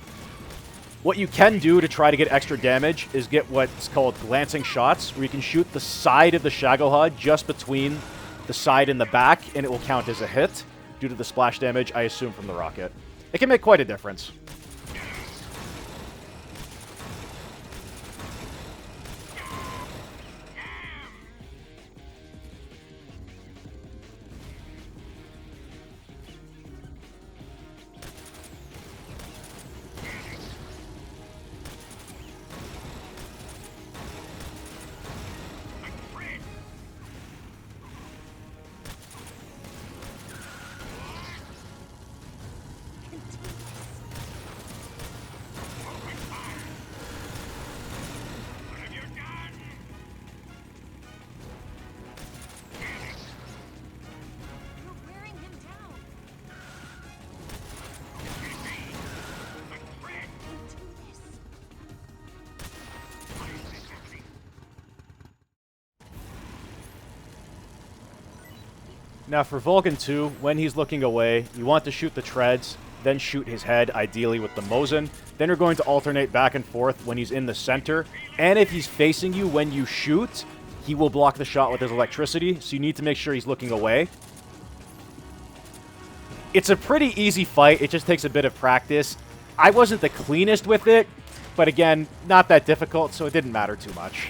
What you can do to try to get extra damage is get what's called glancing shots, where you can shoot the side of the Shagohod just between the side and the back, and it will count as a hit due to the splash damage, I assume, from the rocket. It can make quite a difference. Now for Volgin 2, when he's looking away, you want to shoot the treads, then shoot his head, ideally with the Mosin. Then you're going to alternate back and forth when he's in the center. And if he's facing you when you shoot, he will block the shot with his electricity, so you need to make sure he's looking away. It's a pretty easy fight, it just takes a bit of practice. I wasn't the cleanest with it, but again, not that difficult, so it didn't matter too much.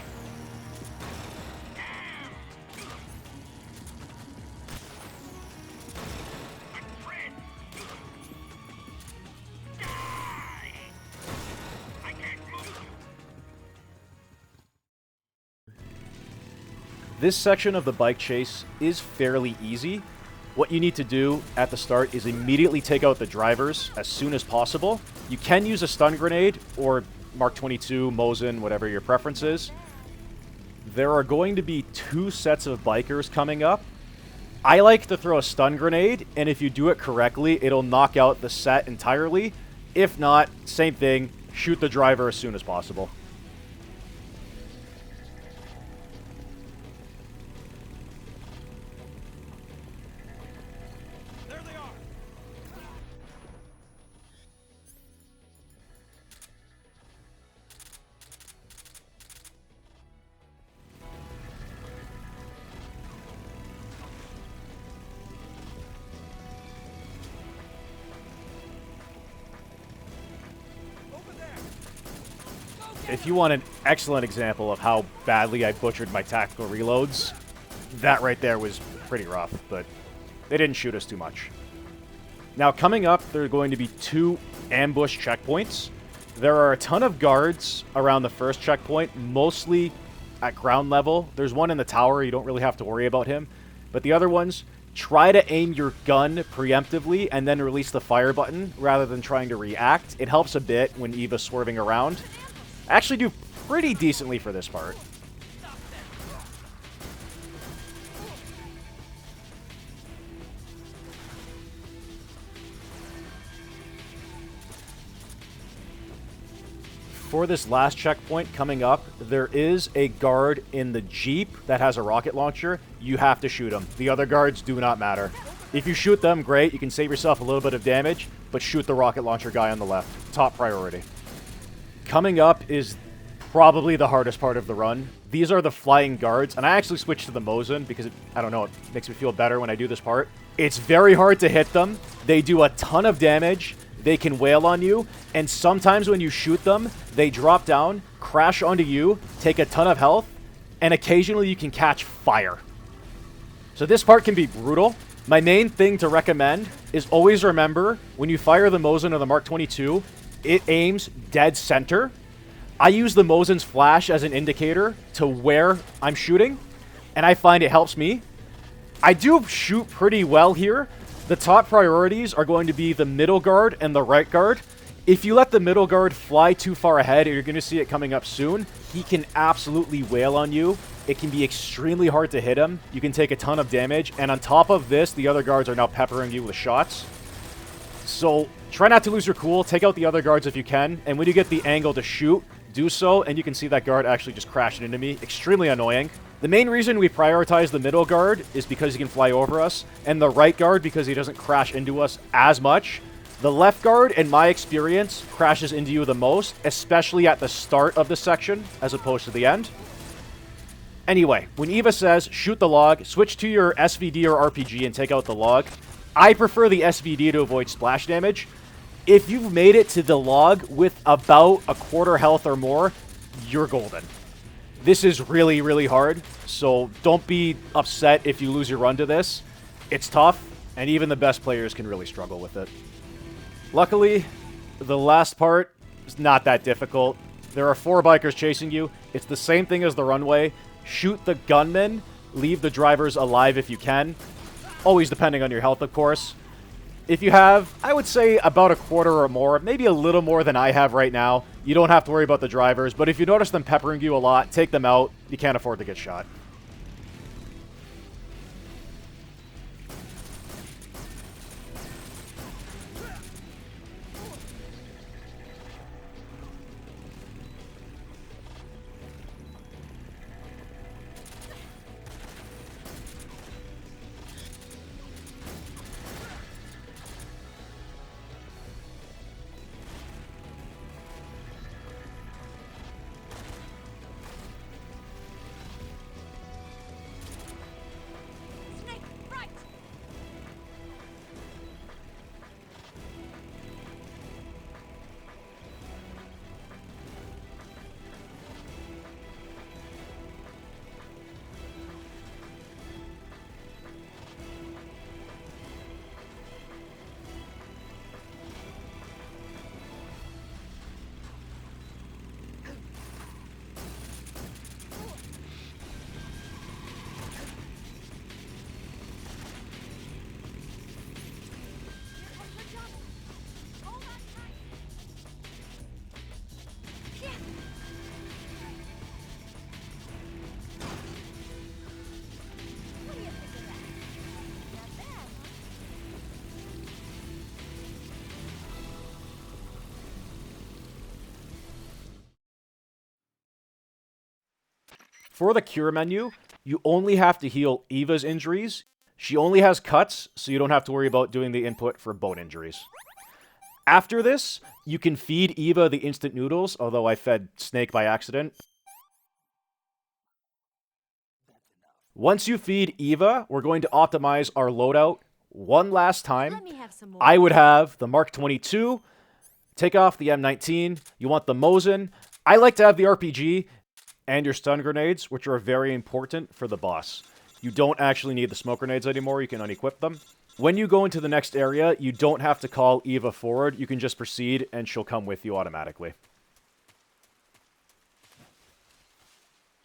This section of the bike chase is fairly easy. What you need to do at the start is immediately take out the drivers as soon as possible. You can use a stun grenade or Mark 22, Mosin, whatever your preference is. There are going to be 2 sets of bikers coming up. I like to throw a stun grenade, and if you do it correctly, it'll knock out the set entirely. If not, same thing, shoot the driver as soon as possible. If you want an excellent example of how badly I butchered my tactical reloads, that right there was pretty rough, but they didn't shoot us too much. Now, coming up, there are going to be 2 ambush checkpoints. There are a ton of guards around the first checkpoint, mostly at ground level. There's one in the tower, you don't really have to worry about him. But the other ones, try to aim your gun preemptively and then release the fire button rather than trying to react. It helps a bit when Eva's swerving around. I actually do pretty decently for this part. For this last checkpoint coming up, there is a guard in the Jeep that has a rocket launcher. You have to shoot him. The other guards do not matter. If you shoot them, great. You can save yourself a little bit of damage, but shoot the rocket launcher guy on the left. Top priority. Coming up is probably the hardest part of the run. These are the flying guards, and I actually switched to the Mosin because, I don't know, it makes me feel better when I do this part. It's very hard to hit them. They do a ton of damage. They can wail on you, and sometimes when you shoot them, they drop down, crash onto you, take a ton of health, and occasionally you can catch fire. So this part can be brutal. My main thing to recommend is always remember, when you fire the Mosin or the Mark 22, it aims dead center. I use the Mosin's flash as an indicator to where I'm shooting, and I find it helps me. I do shoot pretty well here. The top priorities are going to be the middle guard and the right guard. If you let the middle guard fly too far ahead, and you're going to see it coming up soon, he can absolutely wail on you. It can be extremely hard to hit him. You can take a ton of damage, and on top of this, the other guards are now peppering you with shots. So try not to lose your cool. Take out the other guards if you can, and when you get the angle to shoot, do so, and you can see that guard actually just crashing into me. Extremely annoying. The main reason we prioritize the middle guard is because he can fly over us, and the right guard because he doesn't crash into us as much. The left guard, in my experience, crashes into you the most, especially at the start of the section, as opposed to the end. Anyway, when Eva says, shoot the log, switch to your SVD or RPG and take out the log. I prefer the SVD to avoid splash damage. If you've made it to the log with about a quarter health or more, you're golden. This is really, really hard, so don't be upset if you lose your run to this. It's tough, and even the best players can really struggle with it. Luckily, the last part is not that difficult. There are 4 bikers chasing you. It's the same thing as the runway. Shoot the gunmen. Leave the drivers alive if you can. Always depending on your health, of course. If you have, I would say, about a quarter or more, maybe a little more than I have right now, you don't have to worry about the drivers. But if you notice them peppering you a lot, take them out. You can't afford to get shot. Snake, right! For the cure menu, you only have to heal Eva's injuries. She only has cuts, so you don't have to worry about doing the input for bone injuries. After this, you can feed Eva the instant noodles, although I fed Snake by accident. Once you feed Eva, we're going to optimize our loadout one last time. Let me have some more. I would have the Mark 22, take off the M19, you want the Mosin. I like to have the RPG and your stun grenades, which are very important for the boss. You don't actually need the smoke grenades anymore, you can unequip them. When you go into the next area, you don't have to call Eva forward, you can just proceed and she'll come with you automatically.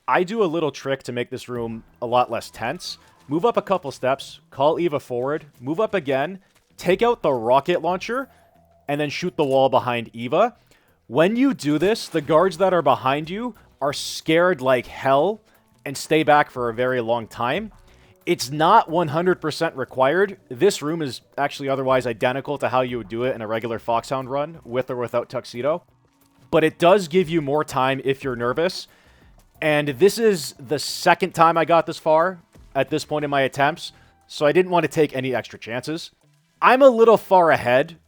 I do a little trick to make this room a lot less tense. Move up a couple steps, call Eva forward, move up again, take out the rocket launcher, and then shoot the wall behind Eva. When you do this, the guards that are behind you are scared like hell and stay back for a very long time. It's not 100% required. This room is actually otherwise identical to how you would do it in a regular Foxhound run, with or without Tuxedo. But it does give you more time if you're nervous. And this is the second time I got this far at this point in my attempts, so I didn't want to take any extra chances. I'm a little far ahead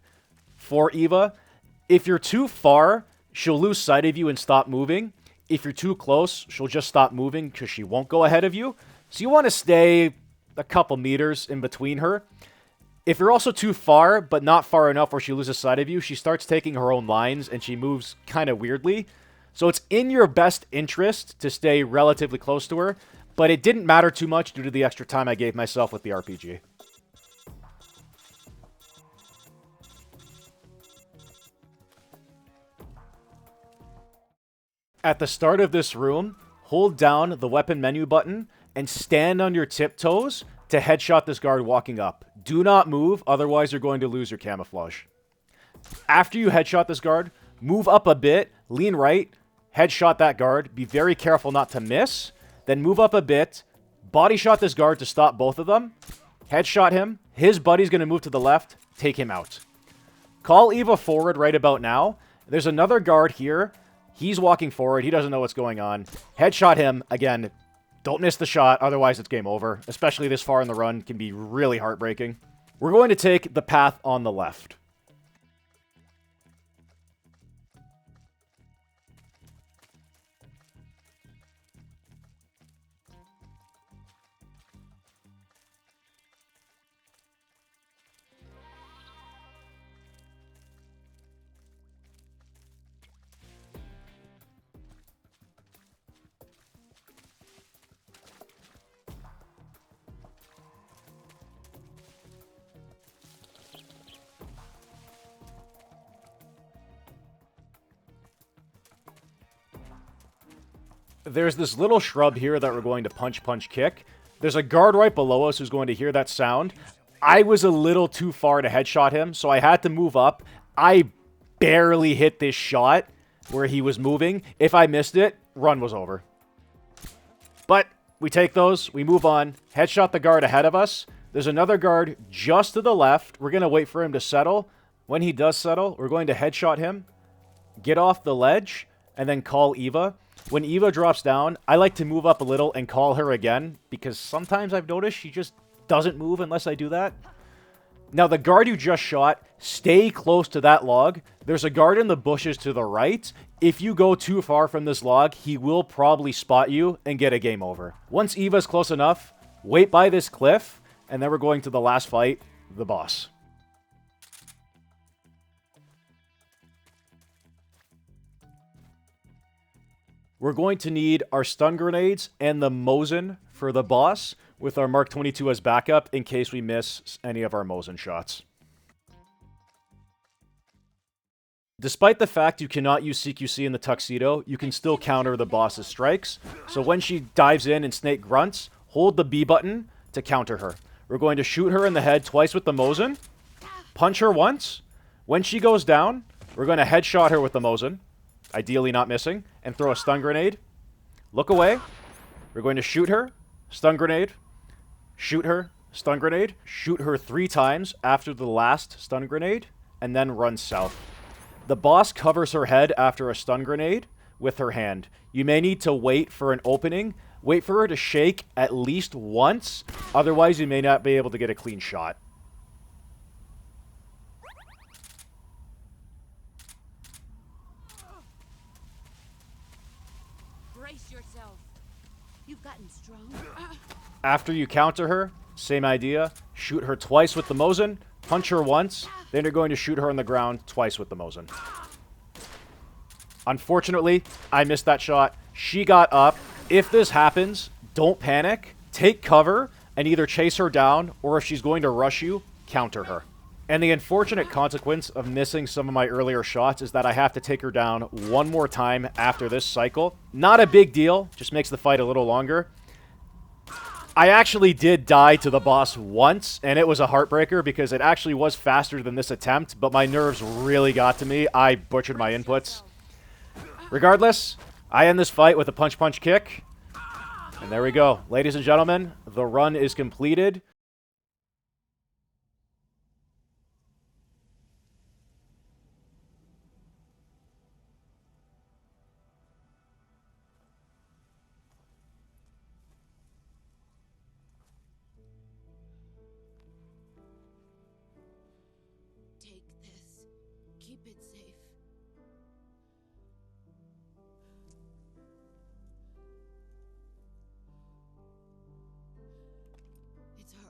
for Eva. If you're too far, she'll lose sight of you and stop moving. If you're too close, she'll just stop moving because she won't go ahead of you. So you want to stay a couple meters in between her. If you're also too far, but not far enough where she loses sight of you, she starts taking her own lines and she moves kind of weirdly. So it's in your best interest to stay relatively close to her, but it didn't matter too much due to the extra time I gave myself with the RPG. At the start of this room, hold down the weapon menu button and stand on your tiptoes to headshot this guard walking up. Do not move, otherwise you're going to lose your camouflage. After you headshot this guard, move up a bit, lean right, headshot that guard. Be very careful not to miss. Then move up a bit, body shot this guard to stop both of them. Headshot him. His buddy's going to move to the left. Take him out. Call Eva forward right about now. There's another guard here. He's walking forward. He doesn't know what's going on. Headshot him. Again, don't miss the shot. Otherwise, it's game over. Especially this far in the run. Can be really heartbreaking. We're going to take the path on the left. There's this little shrub here that we're going to punch, kick. There's a guard right below us who's going to hear that sound. I was a little too far to headshot him, so I had to move up. I barely hit this shot where he was moving. If I missed it, run was over. But we take those, we move on, headshot the guard ahead of us. There's another guard just to the left. We're going to wait for him to settle. When he does settle, we're going to headshot him, get off the ledge, and then call Eva. When Eva drops down, I like to move up a little and call her again, because sometimes I've noticed she just doesn't move unless I do that. Now, the guard you just shot, stay close to that log. There's a guard in the bushes to the right. If you go too far from this log, he will probably spot you and get a game over. Once Eva's close enough, wait by this cliff, and then we're going to the last fight, the boss. We're going to need our stun grenades and the Mosin for the boss, with our Mark 22 as backup in case we miss any of our Mosin shots. Despite the fact you cannot use CQC in the Tuxedo, you can still counter the boss's strikes. So when she dives in and Snake grunts, hold the B button to counter her. We're going to shoot her in the head twice with the Mosin, punch her once. When she goes down, we're going to headshot her with the Mosin, ideally not missing, and throw a stun grenade. Look away. We're going to shoot her, stun grenade, shoot her, stun grenade, shoot her 3 times after the last stun grenade, and then run south. The boss covers her head after a stun grenade with her hand. You may need to wait for an opening. Wait for her to shake at least once, otherwise you may not be able to get a clean shot. Brace yourself. You've gotten strong. After you counter her, same idea. Shoot her twice with the Mosin, punch her once, then you're going to shoot her on the ground twice with the Mosin. Unfortunately, I missed that shot. She got up. If this happens, don't panic. Take cover and either chase her down, or if she's going to rush you, counter her. And the unfortunate consequence of missing some of my earlier shots is that I have to take her down one more time after this cycle. Not a big deal, just makes the fight a little longer. I actually did die to the boss once, and it was a heartbreaker because it actually was faster than this attempt, but my nerves really got to me. I butchered my inputs. Regardless, I end this fight with a punch kick. And there we go. Ladies and gentlemen, the run is completed. Take this. Keep it safe. It's hard.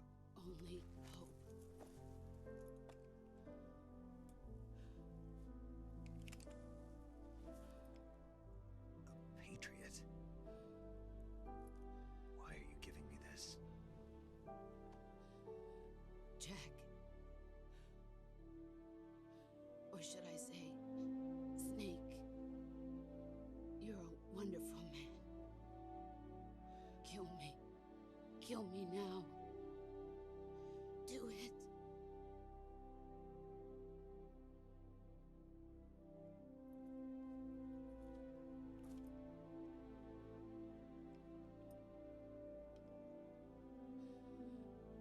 Kill me. Kill me now. Do it.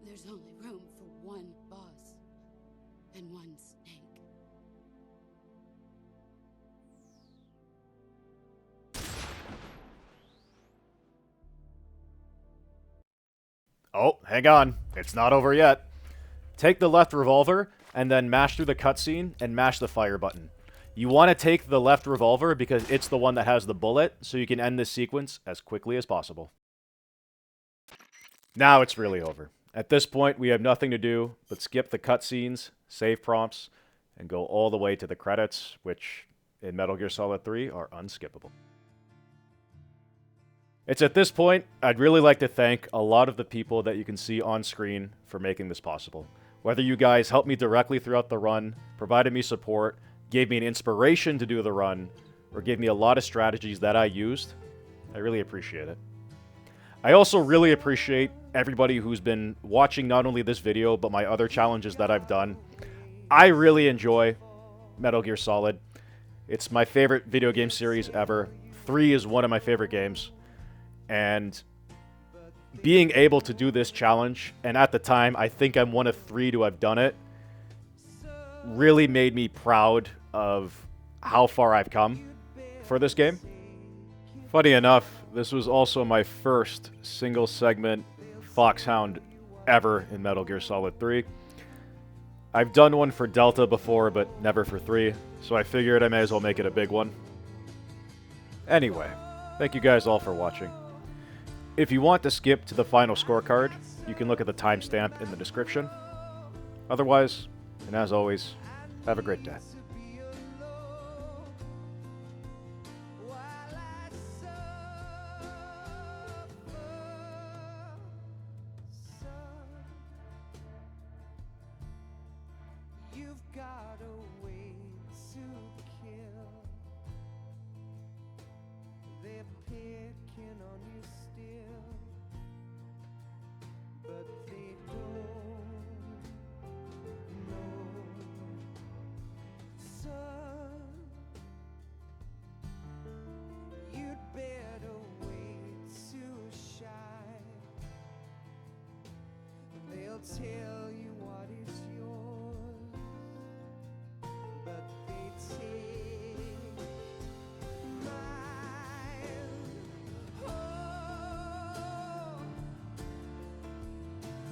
There's only room for one boss and one snake. Oh, hang on. It's not over yet. Take the left revolver and then mash through the cutscene and mash the fire button. You want to take the left revolver because it's the one that has the bullet, so you can end this sequence as quickly as possible. Now it's really over. At this point, we have nothing to do but skip the cutscenes, save prompts, and go all the way to the credits, which in Metal Gear Solid 3 are unskippable. It's at this point, I'd really like to thank a lot of the people that you can see on screen for making this possible. Whether you guys helped me directly throughout the run, provided me support, gave me an inspiration to do the run, or gave me a lot of strategies that I used, I really appreciate it. I also really appreciate everybody who's been watching not only this video, but my other challenges that I've done. I really enjoy Metal Gear Solid. It's my favorite video game series ever. 3 is one of my favorite games. And being able to do this challenge, and at the time, I think I'm one of 3 to have done it, really made me proud of how far I've come for this game. Funny enough, this was also my first single segment Foxhound ever in Metal Gear Solid 3. I've done one for Delta before, but never for 3, so I figured I may as well make it a big one. Anyway, thank you guys all for watching. If you want to skip to the final scorecard, you can look at the timestamp in the description. Otherwise, and as always, have a great day. Tell you what is yours, but they take mine. Oh,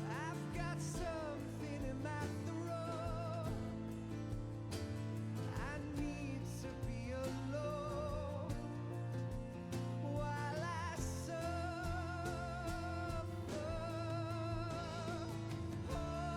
I've got something in my throat. I need to be alone while I suffer. Oh,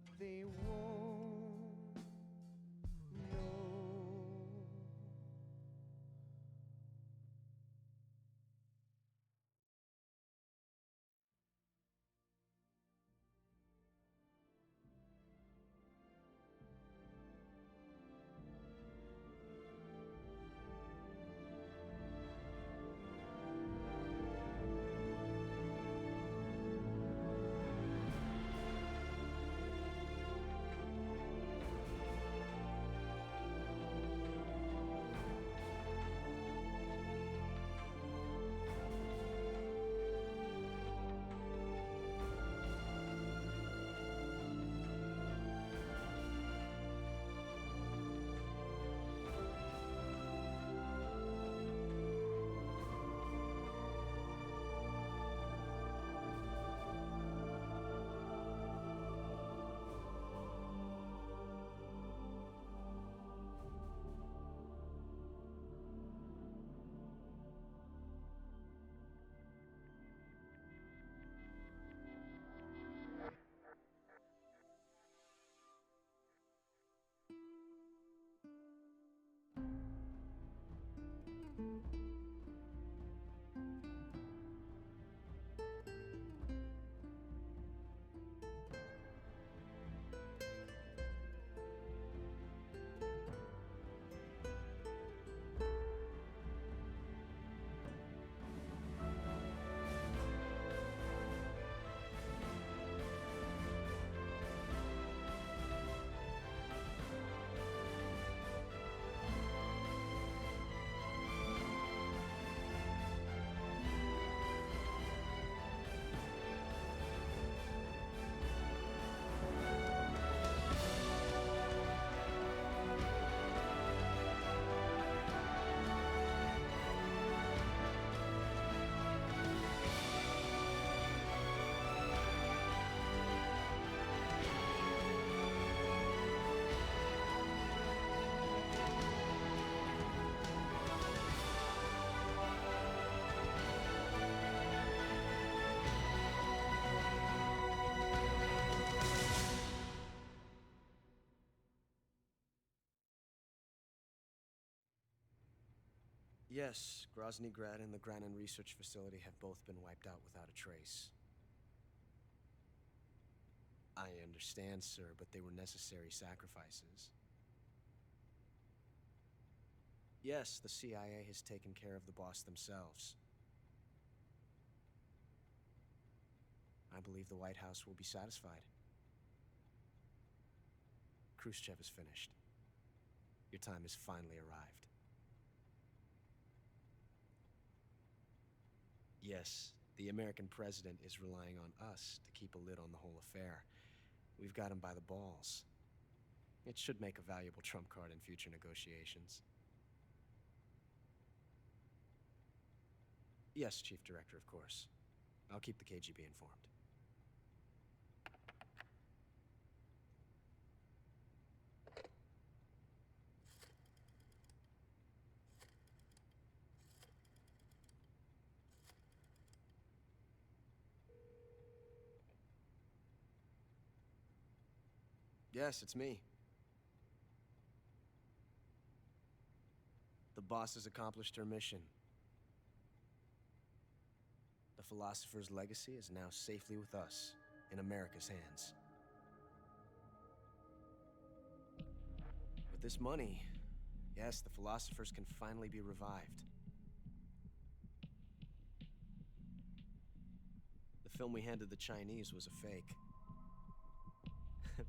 but they won't know. Yes, Groznyj Grad and the Graniny Research Facility have both been wiped out without a trace. I understand, sir, but they were necessary sacrifices. Yes, the CIA has taken care of the boss themselves. I believe the White House will be satisfied. Khrushchev is finished. Your time has finally arrived. Yes, the American president is relying on us to keep a lid on the whole affair. We've got him by the balls. It should make a valuable trump card in future negotiations. Yes, Chief Director, of course. I'll keep the KGB informed. Yes, it's me. The boss has accomplished her mission. The philosopher's legacy is now safely with us, in America's hands. With this money, yes, the philosophers can finally be revived. The film we handed the Chinese was a fake.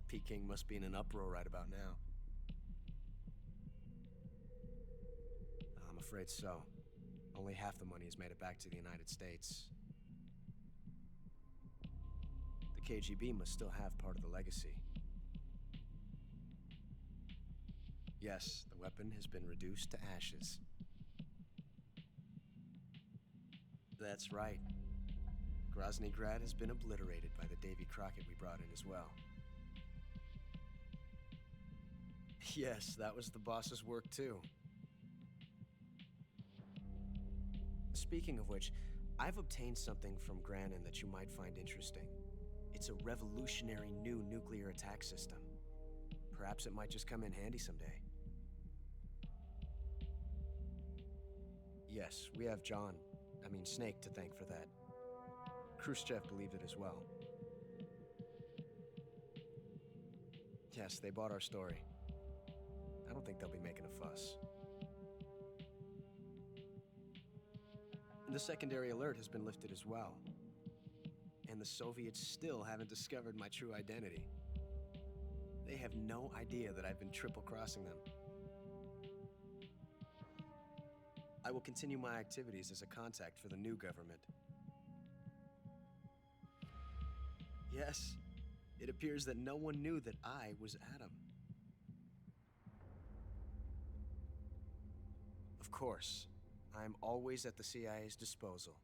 Peking must be in an uproar right about now. I'm afraid so. Only half the money has made it back to the United States. The KGB must still have part of the legacy. Yes, the weapon has been reduced to ashes. That's right. Groznyj Grad has been obliterated by the Davy Crockett we brought in as well. Yes, that was the boss's work too. Speaking of which, I've obtained something from Granin that you might find interesting. It's a revolutionary new nuclear attack system. Perhaps it might just come in handy someday. Yes, we have Snake to thank for that. Khrushchev believed it as well. Yes, they bought our story. I don't think they'll be making a fuss. The secondary alert has been lifted as well. And the Soviets still haven't discovered my true identity. They have no idea that I've been triple-crossing them. I will continue my activities as a contact for the new government. Yes, it appears that no one knew that I was Adam. Of course, I'm always at the CIA's disposal,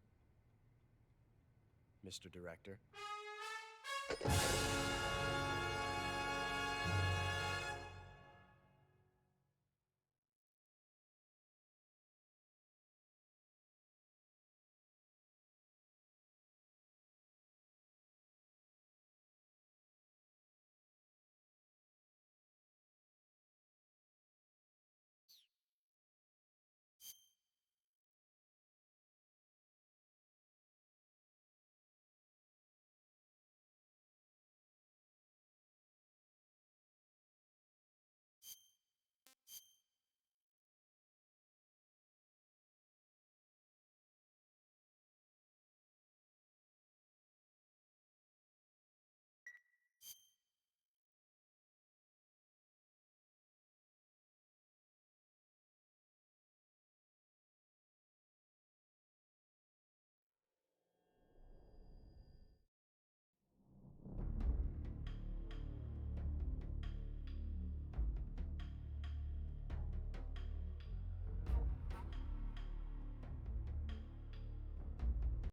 Mr. Director.